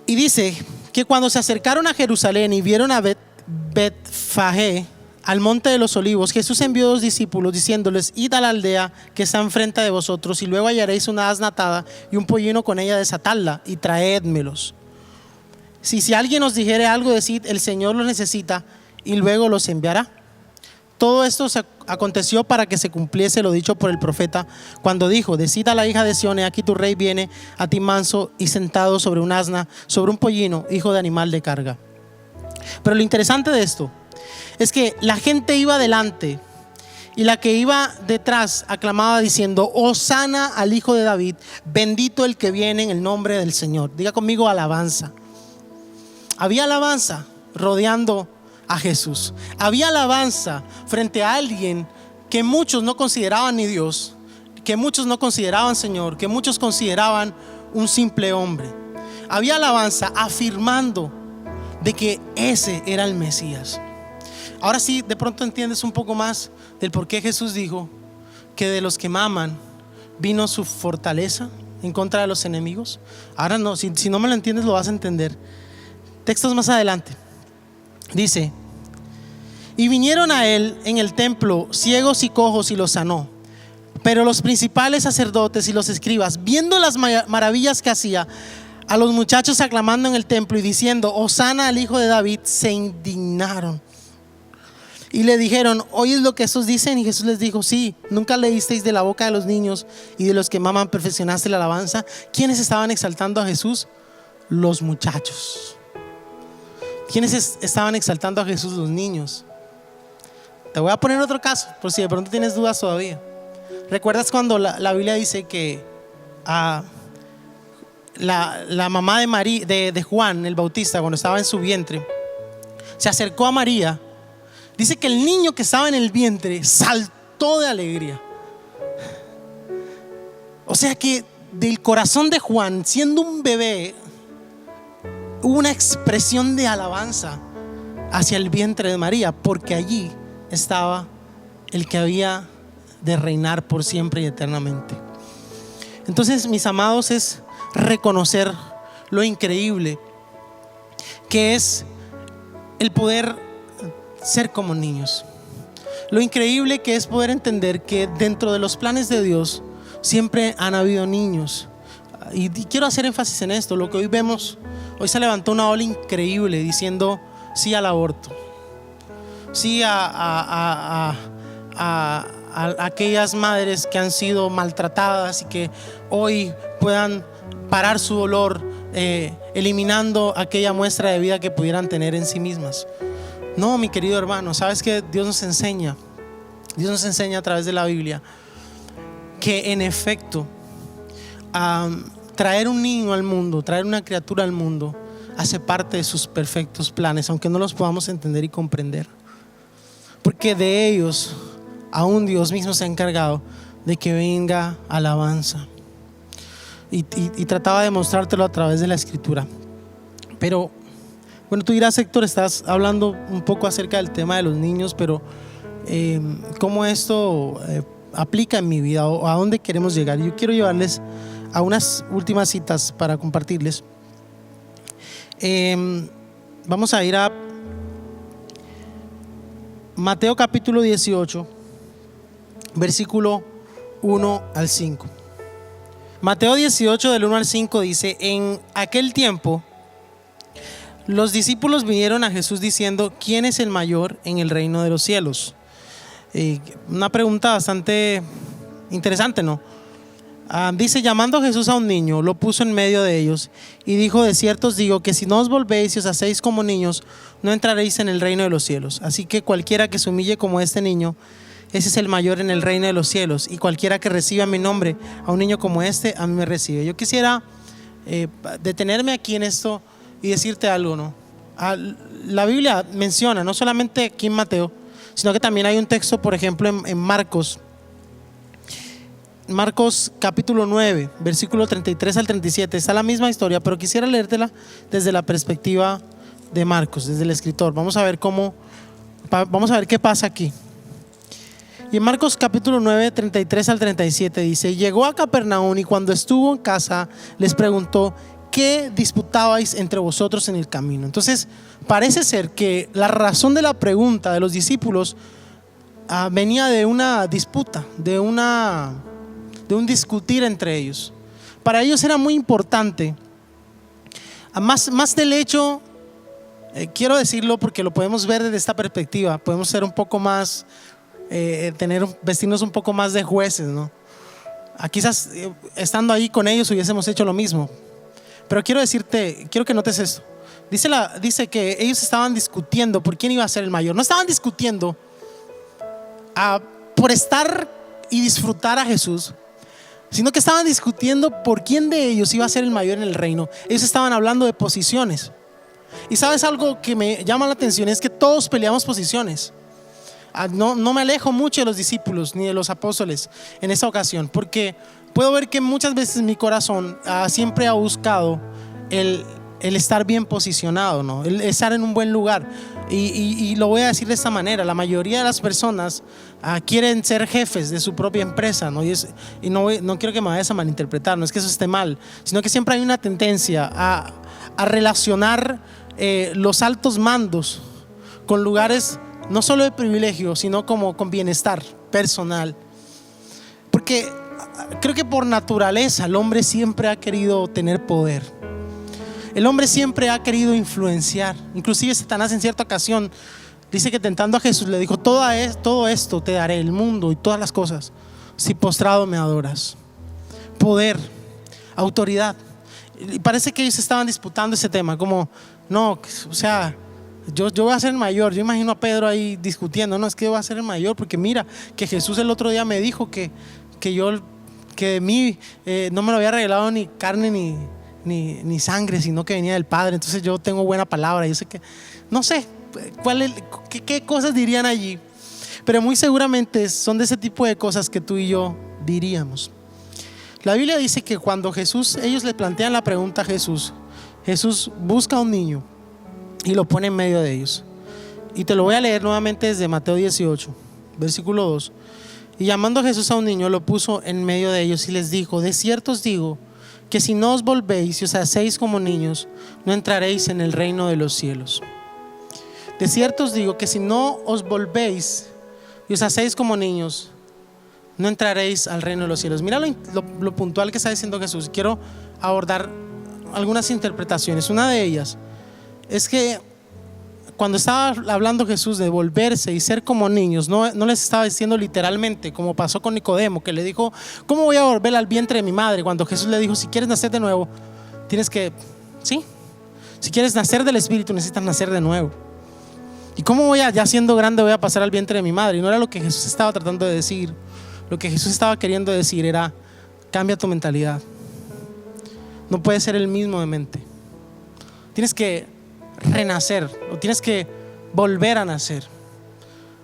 Y dice que cuando se acercaron a Jerusalén y vieron a Betfagé, al monte de los olivos, Jesús envió 2 discípulos diciéndoles: id a la aldea que está enfrente de vosotros, y luego hallaréis una asna atada y un pollino con ella, desatadla y traédmelos. Si alguien os dijere algo, decid: el Señor los necesita, y luego los enviará. Todo esto aconteció para que se cumpliese lo dicho por el profeta, cuando dijo: decid a la hija de Sión, he aquí tu rey viene a ti manso y sentado sobre un asna, sobre un pollino, hijo de animal de carga. Pero lo interesante de esto es que la gente iba delante y la que iba detrás aclamaba diciendo: Hosana al hijo de David, bendito el que viene en el nombre del Señor. Diga conmigo: alabanza. Había alabanza rodeando a Jesús. Había alabanza frente a alguien que muchos no consideraban ni Dios, que muchos no consideraban Señor, que muchos consideraban un simple hombre. Había alabanza afirmando de que ese era el Mesías. Ahora sí, de pronto entiendes un poco más del por qué Jesús dijo que de los que maman vino su fortaleza en contra de los enemigos. Ahora no, si no me lo entiendes, lo vas a entender. Textos más adelante. Dice: y vinieron a él en el templo ciegos y cojos y los sanó. Pero los principales sacerdotes y los escribas, viendo las maravillas que hacía, a los muchachos aclamando en el templo y diciendo: Hosana al hijo de David, se indignaron y le dijeron: ¿oyes lo que estos dicen? Y Jesús les dijo: sí, ¿nunca leísteis de la boca de los niños y de los que maman perfeccionaste la alabanza? ¿Quiénes estaban exaltando a Jesús? Los muchachos. ¿Quiénes estaban exaltando a Jesús? Los niños. Te voy a poner otro caso, por si de pronto tienes dudas todavía. ¿Recuerdas cuando la Biblia dice que la mamá de Juan el Bautista, cuando estaba en su vientre, se acercó a María? Dice que el niño que estaba en el vientre saltó de alegría. O sea que del corazón de Juan, siendo un bebé, hubo una expresión de alabanza hacia el vientre de María, porque allí estaba el que había de reinar por siempre y eternamente. Entonces, mis amados, es reconocer lo increíble que es el poder ser como niños. Lo increíble que es poder entender que dentro de los planes de Dios siempre han habido niños. Y quiero hacer énfasis en esto. Lo que hoy vemos, hoy se levantó una ola increíble diciendo sí al aborto, sí a aquellas madres que han sido maltratadas y que hoy puedan parar su dolor, eliminando aquella muestra de vida que pudieran tener en sí mismas. No, mi querido hermano, sabes que Dios nos enseña a través de la Biblia que en efecto traer un niño al mundo, traer una criatura al mundo, hace parte de sus perfectos planes, aunque no los podamos entender y comprender, porque de ellos aún Dios mismo se ha encargado de que venga alabanza. Y trataba de mostrártelo a través de la Escritura. Pero bueno, tú dirás: Héctor, estás hablando un poco acerca del tema de los niños, pero ¿cómo esto aplica en mi vida o a dónde queremos llegar? Yo quiero llevarles a unas últimas citas para compartirles. Vamos a ir a Mateo capítulo 18, versículo 1 al 5. Mateo 18 del 1 al 5 dice: en aquel tiempo los discípulos vinieron a Jesús diciendo: ¿quién es el mayor en el reino de los cielos? Una pregunta bastante interesante, ¿no? Dice: llamando Jesús a un niño, lo puso en medio de ellos y dijo: de cierto os digo que si no os volvéis y os hacéis como niños, no entraréis en el reino de los cielos. Así que cualquiera que se humille como este niño, ese es el mayor en el reino de los cielos. Y cualquiera que reciba mi nombre a un niño como este, a mí me recibe. Yo quisiera detenerme aquí en esto y decirte algo, ¿no? La Biblia menciona, no solamente aquí en Mateo, sino que también hay un texto, por ejemplo, en Marcos capítulo 9, versículo 33 al 37. Está la misma historia, pero quisiera leértela desde la perspectiva de Marcos, desde el escritor. Vamos a ver qué pasa aquí. Y en Marcos capítulo 9, 33 al 37 dice: llegó a Capernaum y cuando estuvo en casa les preguntó: ¿qué disputabais entre vosotros en el camino? Entonces parece ser que la razón de la pregunta de los discípulos venía de una disputa, de un discutir entre ellos. Para ellos era muy importante, más del hecho, quiero decirlo porque lo podemos ver desde esta perspectiva, podemos ser un poco más, vestirnos un poco más de jueces, ¿no? Quizás estando ahí con ellos hubiésemos hecho lo mismo, pero quiero que notes esto. Dice que ellos estaban discutiendo por quién iba a ser el mayor. No estaban discutiendo por estar y disfrutar a Jesús, sino que estaban discutiendo por quién de ellos iba a ser el mayor en el reino. Ellos estaban hablando de posiciones. Y sabes algo que me llama la atención, es que todos peleamos posiciones. No me alejo mucho de los discípulos ni de los apóstoles en esta ocasión, porque puedo ver que muchas veces mi corazón siempre ha buscado el estar bien posicionado, ¿no? El estar en un buen lugar. Y lo voy a decir de esta manera: la mayoría de las personas quieren ser jefes de su propia empresa, ¿no? Y no quiero que me vayas a malinterpretar, no es que eso esté mal, sino que siempre hay una tendencia a relacionar los altos mandos con lugares no solo de privilegio, sino como con bienestar personal. Porque creo que por naturaleza el hombre siempre ha querido tener poder. El hombre siempre ha querido influenciar. Inclusive Satanás en cierta ocasión dice que tentando a Jesús le dijo: todo esto te daré, el mundo y todas las cosas, si postrado me adoras. Poder, autoridad. Y parece que ellos estaban disputando ese tema, como no, o sea, yo voy a ser el mayor. Yo imagino a Pedro ahí discutiendo: no, es que yo voy a ser el mayor, porque mira que Jesús el otro día me dijo que de mí no me lo había revelado ni carne ni sangre, sino que venía del Padre. Entonces yo tengo buena palabra. Yo sé que, no sé qué cosas dirían allí, pero muy seguramente son de ese tipo de cosas que tú y yo diríamos. La Biblia dice que cuando ellos le plantean la pregunta a Jesús busca a un niño y lo pone en medio de ellos. Y te lo voy a leer nuevamente desde Mateo 18, versículo 2. Y llamando a Jesús a un niño, lo puso en medio de ellos y les dijo: de cierto os digo que si no os volvéis y os hacéis como niños, no entraréis en el reino de los cielos. De cierto os digo que si no os volvéis y os hacéis como niños, no entraréis al reino de los cielos. Mira lo puntual que está diciendo Jesús. Quiero abordar algunas interpretaciones. Una de ellas es que cuando estaba hablando Jesús de volverse y ser como niños, no les estaba diciendo literalmente, como pasó con Nicodemo, que le dijo: ¿cómo voy a volver al vientre de mi madre? Cuando Jesús le dijo: si quieres nacer de nuevo, tienes que, sí, si quieres nacer del Espíritu, necesitas nacer de nuevo. ¿Y cómo ya siendo grande voy a pasar al vientre de mi madre? Y no era lo que Jesús estaba tratando de decir. Lo que Jesús estaba queriendo decir era: cambia tu mentalidad. No puedes ser el mismo de mente. Tienes que renacer, o tienes que volver a nacer,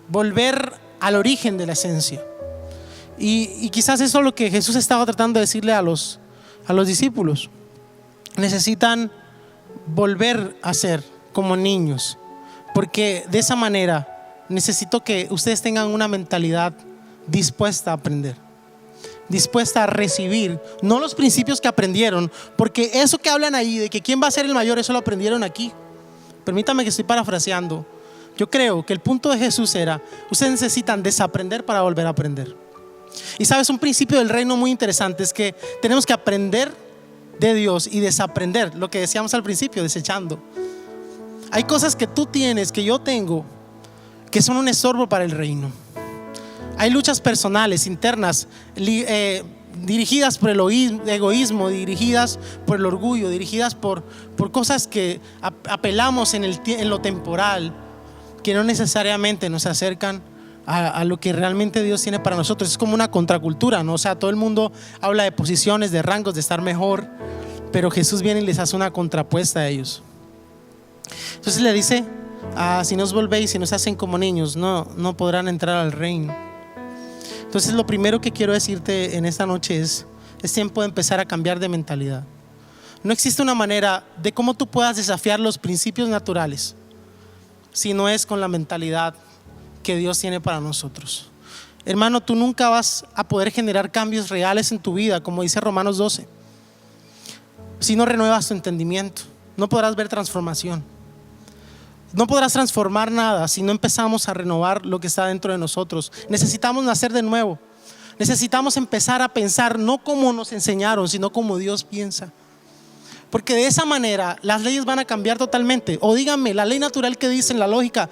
volver al origen de la esencia. Y quizás eso es lo que Jesús estaba tratando de decirle a los discípulos. Necesitan volver a ser como niños, porque de esa manera necesito que ustedes tengan una mentalidad dispuesta a aprender. dispuesta a recibir, no los principios que aprendieron, porque eso que hablan ahí de que quién va a ser el mayor, eso lo aprendieron aquí. Permítame que estoy parafraseando. Yo creo que el punto de Jesús era: ustedes necesitan desaprender para volver a aprender. Y sabes, un principio del reino muy interesante es que tenemos que aprender de Dios y desaprender, lo que decíamos al principio, desechando. Hay cosas que tú tienes, que yo tengo, que son un estorbo para el reino. Hay luchas personales, internas, dirigidas por el egoísmo, dirigidas por el orgullo, dirigidas por cosas que apelamos en lo temporal, que no necesariamente nos acercan a lo que realmente Dios tiene para nosotros. Es como una contracultura, ¿no? O sea, todo el mundo habla de posiciones, de rangos, de estar mejor, pero Jesús viene y les hace una contrapuesta a ellos. Entonces le dice: si no os volvéis, si no se hacen como niños, no podrán entrar al reino. Entonces lo primero que quiero decirte en esta noche es tiempo de empezar a cambiar de mentalidad. No existe una manera de cómo tú puedas desafiar los principios naturales si no es con la mentalidad que Dios tiene para nosotros. Hermano, tú nunca vas a poder generar cambios reales en tu vida, como dice Romanos 12, si no renuevas tu entendimiento. No podrás ver transformación. No podrás transformar nada si no empezamos a renovar lo que está dentro de nosotros. Necesitamos nacer de nuevo. Necesitamos empezar a pensar no como nos enseñaron, sino como Dios piensa. Porque de esa manera las leyes van a cambiar totalmente. O díganme, la ley natural que dice en la lógica,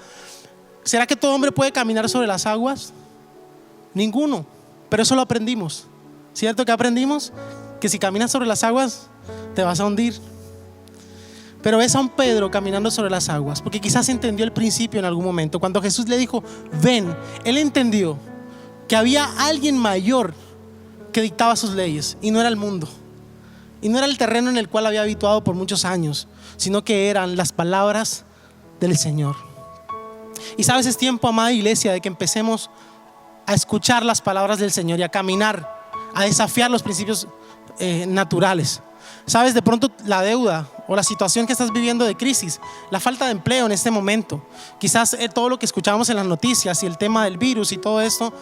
¿será que todo hombre puede caminar sobre las aguas? Ninguno. Pero eso lo aprendimos. ¿Cierto que aprendimos? Que si caminas sobre las aguas te vas a hundir. Pero ves a un Pedro caminando sobre las aguas, porque quizás entendió el principio en algún momento. Cuando Jesús le dijo: ven, él entendió que había alguien mayor que dictaba sus leyes, y no era el mundo, y no era el terreno en el cual había habituado por muchos años, sino que eran las palabras del Señor. Y sabes, es tiempo, amada iglesia, de que empecemos a escuchar las palabras del Señor y a caminar, a desafiar los principios naturales. Sabes, de pronto la deuda o la situación que estás viviendo de crisis, la falta de empleo en este momento, quizás todo lo que escuchábamos en las noticias y el tema del virus y todo esto,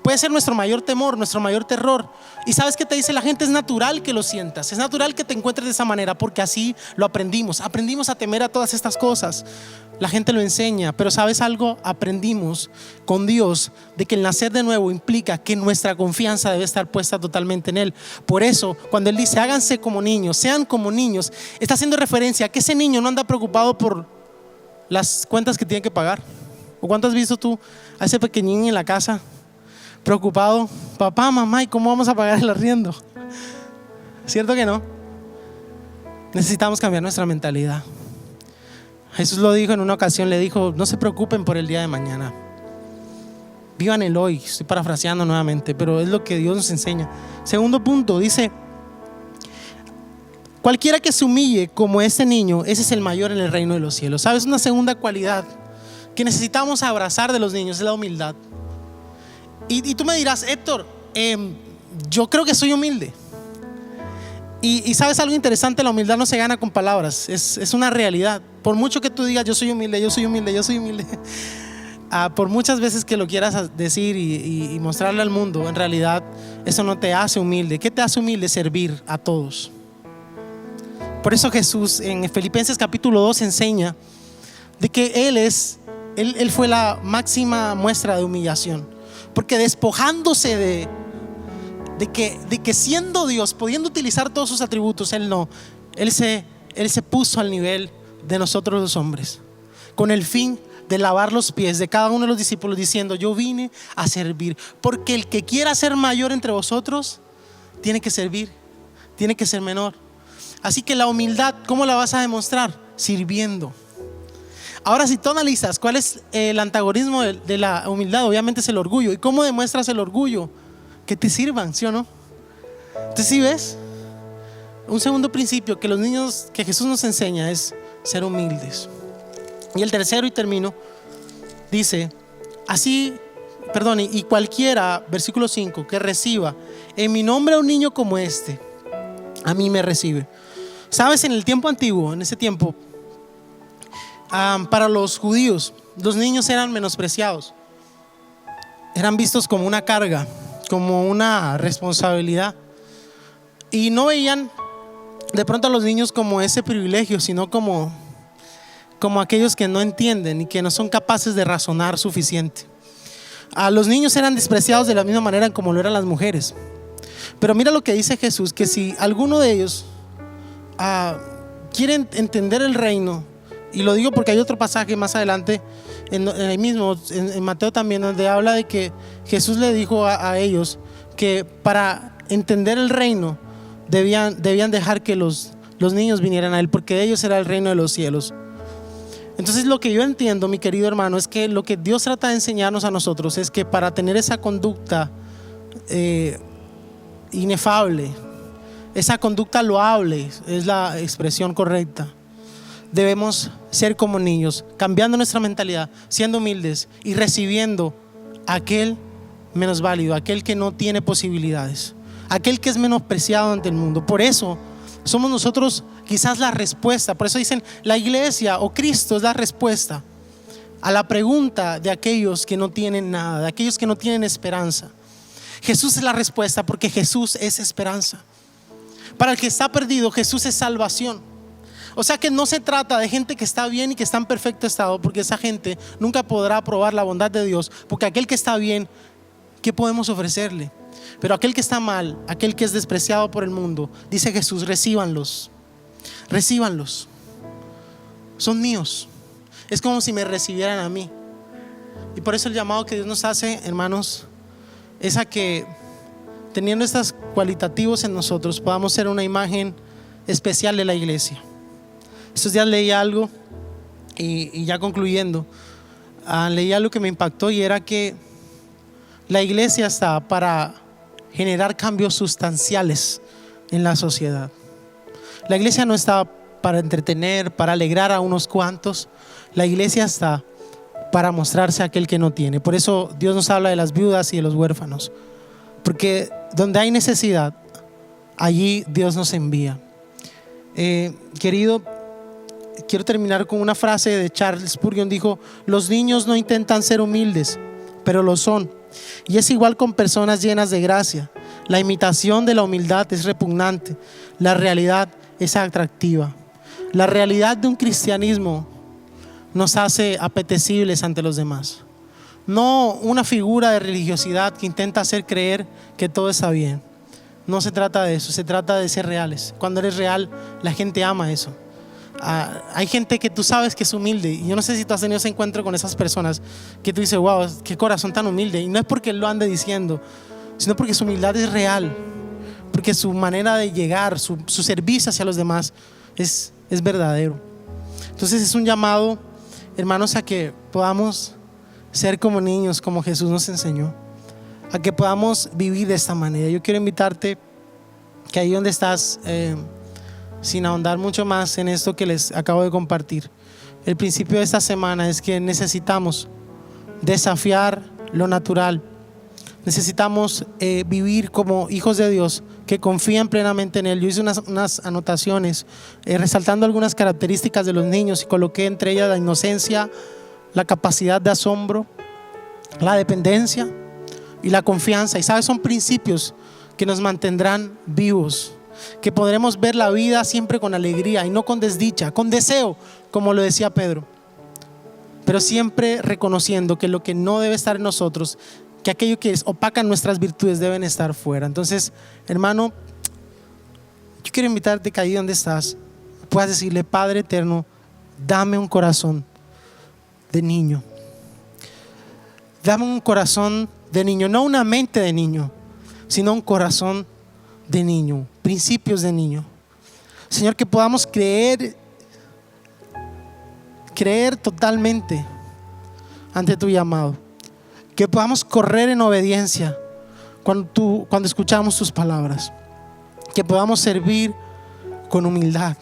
puede ser nuestro mayor temor, nuestro mayor terror. Y sabes que te dice la gente: es natural que lo sientas, es natural que te encuentres de esa manera, porque así lo aprendimos a temer a todas estas cosas. La gente lo enseña, pero ¿sabes algo? Aprendimos con Dios de que el nacer de nuevo implica que nuestra confianza debe estar puesta totalmente en Él. Por eso, cuando Él dice: háganse como niños, sean como niños, está haciendo referencia a que ese niño no anda preocupado por las cuentas que tiene que pagar. ¿O cuánto has visto tú a ese pequeñín en la casa preocupado? Papá, mamá, ¿y cómo vamos a pagar el arriendo? ¿Cierto que no? Necesitamos cambiar nuestra mentalidad. Jesús lo dijo en una ocasión, le dijo: no se preocupen por el día de mañana, vivan el hoy. Estoy parafraseando nuevamente, pero es lo que Dios nos enseña. Segundo punto, dice: cualquiera que se humille como este niño, ese es el mayor en el reino de los cielos. ¿Sabes? Una segunda cualidad que necesitamos abrazar de los niños es la humildad. Y tú me dirás: Héctor, yo creo que soy humilde. Y sabes algo interesante, la humildad no se gana con palabras, es una realidad. Por mucho que tú digas: yo soy humilde, yo soy humilde, yo soy humilde, por muchas veces que lo quieras decir y mostrarle al mundo, en realidad eso no te hace humilde. ¿Qué te hace humilde? Servir a todos. Por eso Jesús en Filipenses capítulo 2 enseña de que Él fue la máxima muestra de humillación, porque despojándose de que siendo Dios, pudiendo utilizar todos sus atributos, Él se puso al nivel de nosotros los hombres, con el fin de lavar los pies de cada uno de los discípulos, diciendo: yo vine a servir, porque el que quiera ser mayor entre vosotros tiene que servir, tiene que ser menor. Así que la humildad, ¿cómo la vas a demostrar? Sirviendo. Ahora, si tú analizas cuál es el antagonismo de la humildad, obviamente es el orgullo. ¿Y cómo demuestras el orgullo? Que te sirvan, ¿sí o no? Entonces, ¿sí ves? Un segundo principio que los niños, que Jesús nos enseña, es ser humildes. Y el tercero, y termino, dice: y cualquiera, versículo 5, que reciba en mi nombre a un niño como este, a mí me recibe. Sabes, en el tiempo antiguo, en ese tiempo, para los judíos, los niños eran menospreciados, eran vistos como una carga, como una responsabilidad. Y no veían de pronto a los niños como ese privilegio, sino como aquellos que no entienden y que no son capaces de razonar suficiente. A los niños eran despreciados de la misma manera como lo eran las mujeres. Pero mira lo que dice Jesús, que si alguno de ellos quiere entender el reino, y lo digo porque hay otro pasaje más adelante en el mismo, en Mateo también, donde habla de que Jesús le dijo a ellos que para entender el reino debían dejar que los niños vinieran a él, porque de ellos era el reino de los cielos. Entonces lo que yo entiendo, mi querido hermano, es que lo que Dios trata de enseñarnos a nosotros es que para tener esa conducta inefable, esa conducta loable, es la expresión correcta, debemos ser como niños, cambiando nuestra mentalidad, siendo humildes y recibiendo a aquel menos válido, aquel que no tiene posibilidades, aquel que es menospreciado ante el mundo. Por eso somos nosotros quizás la respuesta. Por eso dicen la iglesia o Cristo es la respuesta a la pregunta de aquellos que no tienen nada, de aquellos que no tienen esperanza. Jesús es la respuesta porque Jesús es esperanza. Para el que está perdido, Jesús es salvación. O sea que no se trata de gente que está bien y que está en perfecto estado, porque esa gente nunca podrá probar la bondad de Dios. Porque aquel que está bien, ¿qué podemos ofrecerle? Pero aquel que está mal, aquel que es despreciado por el mundo, dice Jesús, recíbanlos. Recíbanlos. Son míos. Es como si me recibieran a mí. Y por eso el llamado que Dios nos hace, hermanos, es a que teniendo estos cualitativos en nosotros podamos ser una imagen especial de la iglesia. Estos días leí algo y ya concluyendo, leí algo que me impactó, y era que la iglesia está para generar cambios sustanciales en la sociedad. La iglesia no está para entretener, para alegrar a unos cuantos. La iglesia está para mostrarse a aquel que no tiene. Por eso Dios nos habla de las viudas y de los huérfanos, porque donde hay necesidad, allí Dios nos envía. Querido, quiero terminar con una frase de Charles Spurgeon. Dijo: los niños no intentan ser humildes, pero lo son. Y es igual con personas llenas de gracia. La imitación de la humildad es repugnante, la realidad es atractiva. La realidad de un cristianismo nos hace apetecibles ante los demás, no una figura de religiosidad que intenta hacer creer que todo está bien. No se trata de eso, se trata de ser reales. Cuando eres real, la gente ama eso. Hay gente que tú sabes que es humilde, y yo no sé si tú has tenido ese encuentro con esas personas que tú dices: wow, qué corazón tan humilde. Y no es porque él lo ande diciendo, sino porque su humildad es real, porque su manera de llegar, su servicio hacia los demás es verdadero. Entonces es un llamado, hermanos, a que podamos ser como niños, como Jesús nos enseñó, a que podamos vivir de esta manera. Yo quiero invitarte que ahí donde estás, sin ahondar mucho más en esto que les acabo de compartir, el principio de esta semana es que necesitamos desafiar lo natural. Necesitamos vivir como hijos de Dios que confían plenamente en Él. Yo hice unas anotaciones resaltando algunas características de los niños y coloqué entre ellas la inocencia, la capacidad de asombro, la dependencia y la confianza. Y sabes, son principios que nos mantendrán vivos, que podremos ver la vida siempre con alegría y no con desdicha, con deseo, como lo decía Pedro, pero siempre reconociendo que lo que no debe estar en nosotros, que aquello que opaca nuestras virtudes, deben estar fuera. Entonces, hermano, yo quiero invitarte que ahí donde estás puedas decirle: Padre eterno, dame un corazón de niño. Dame un corazón de niño, no una mente de niño, sino un corazón de niño, principios de niño. Señor, que podamos creer totalmente ante tu llamado, que podamos correr en obediencia cuando escuchamos tus palabras, que podamos servir con humildad,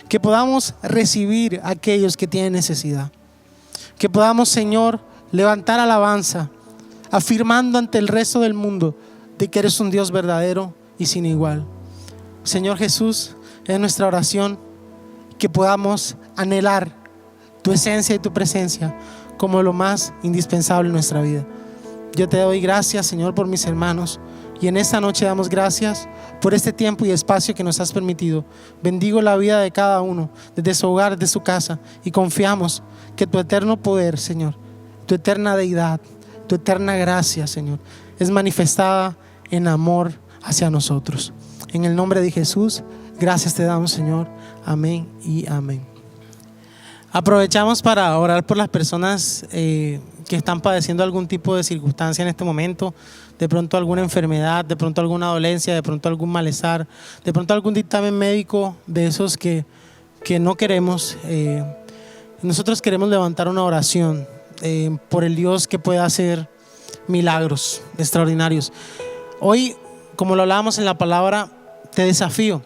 que podamos recibir a aquellos que tienen necesidad, que podamos, Señor, levantar alabanza, afirmando ante el resto del mundo de que eres un Dios verdadero y sin igual. Señor Jesús, es nuestra oración que podamos anhelar tu esencia y tu presencia como lo más indispensable en nuestra vida. Yo te doy gracias, Señor, por mis hermanos. Y en esta noche damos gracias por este tiempo y espacio que nos has permitido. Bendigo la vida de cada uno, desde su hogar, desde su casa. Y confiamos que tu eterno poder, Señor, tu eterna deidad, tu eterna gracia, Señor, es manifestada en amor hacia nosotros. En el nombre de Jesús, gracias te damos, Señor. Amén y amén. Aprovechamos para orar por las personas que están padeciendo algún tipo de circunstancia en este momento, de pronto alguna enfermedad, de pronto alguna dolencia, de pronto algún malestar, de pronto algún dictamen médico de esos que no queremos. Nosotros queremos levantar una oración por el Dios que pueda hacer milagros extraordinarios. Hoy, como lo hablábamos en la palabra, te desafío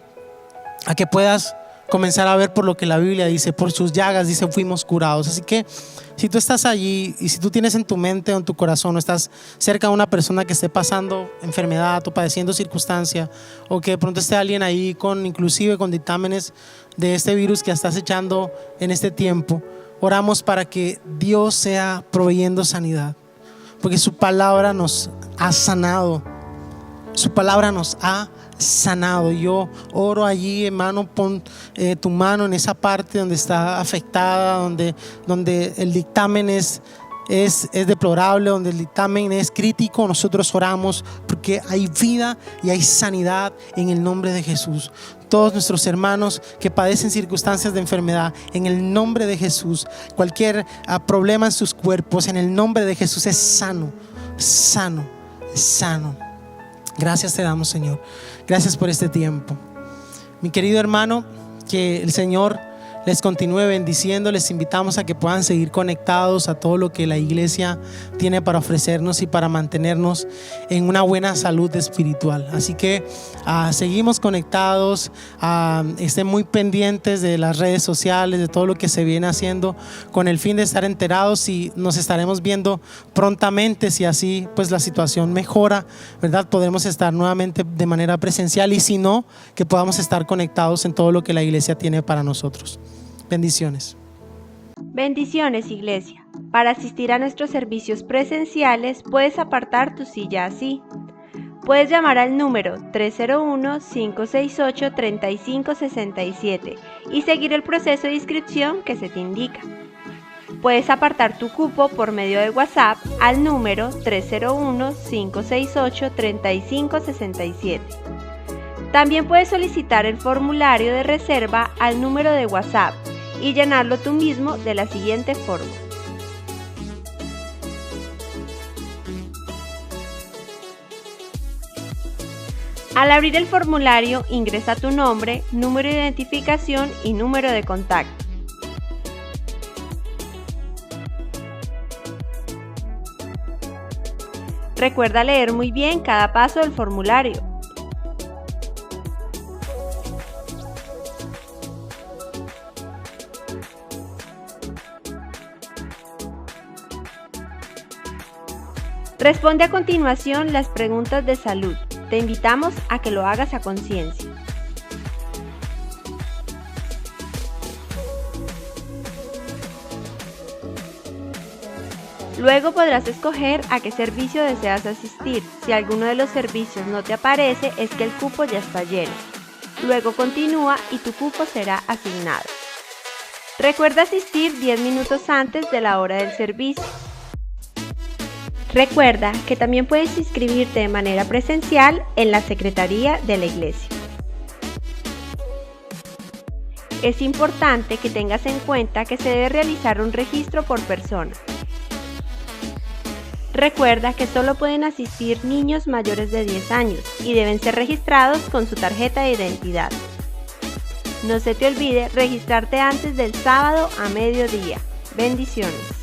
a que puedas comenzar a ver por lo que la Biblia dice, por sus llagas dice fuimos curados. Así que si tú estás allí y si tú tienes en tu mente o en tu corazón o estás cerca de una persona que esté pasando enfermedad o padeciendo circunstancia, o que de pronto esté alguien ahí inclusive con dictámenes de este virus que estás echando en este tiempo, oramos para que Dios sea proveyendo sanidad, porque su palabra nos ha sanado, su palabra nos ha sanado. Yo oro allí, hermano, pon tu mano en esa parte donde está afectada, donde el dictamen es deplorable, donde el dictamen es crítico. Nosotros oramos porque hay vida y hay sanidad en el nombre de Jesús. Todos nuestros hermanos que padecen circunstancias de enfermedad, en el nombre de Jesús, cualquier problema en sus cuerpos, en el nombre de Jesús es sano, sano, sano. Gracias te damos, Señor. Gracias por este tiempo. Mi querido hermano, que el Señor les continúe bendiciendo. Les invitamos a que puedan seguir conectados a todo lo que la iglesia tiene para ofrecernos y para mantenernos en una buena salud espiritual. Así que seguimos conectados, estén muy pendientes de las redes sociales, de todo lo que se viene haciendo, con el fin de estar enterados, y nos estaremos viendo prontamente. Si así pues la situación mejora, ¿verdad? Podremos estar nuevamente de manera presencial, y si no, que podamos estar conectados en todo lo que la iglesia tiene para nosotros. Bendiciones. Bendiciones, iglesia. Para asistir a nuestros servicios presenciales puedes apartar tu silla así. Puedes llamar al número 301-568-3567 y seguir el proceso de inscripción que se te indica. Puedes apartar tu cupo por medio de WhatsApp al número 301-568-3567. También puedes solicitar el formulario de reserva al número de WhatsApp y llenarlo tú mismo de la siguiente forma. Al abrir el formulario, ingresa tu nombre, número de identificación y número de contacto. Recuerda leer muy bien cada paso del formulario. Responde a continuación las preguntas de salud. Te invitamos a que lo hagas a conciencia. Luego podrás escoger a qué servicio deseas asistir. Si alguno de los servicios no te aparece, es que el cupo ya está lleno. Luego continúa y tu cupo será asignado. Recuerda asistir 10 minutos antes de la hora del servicio. Recuerda que también puedes inscribirte de manera presencial en la Secretaría de la Iglesia. Es importante que tengas en cuenta que se debe realizar un registro por persona. Recuerda que solo pueden asistir niños mayores de 10 años y deben ser registrados con su tarjeta de identidad. No se te olvide registrarte antes del sábado a mediodía. Bendiciones.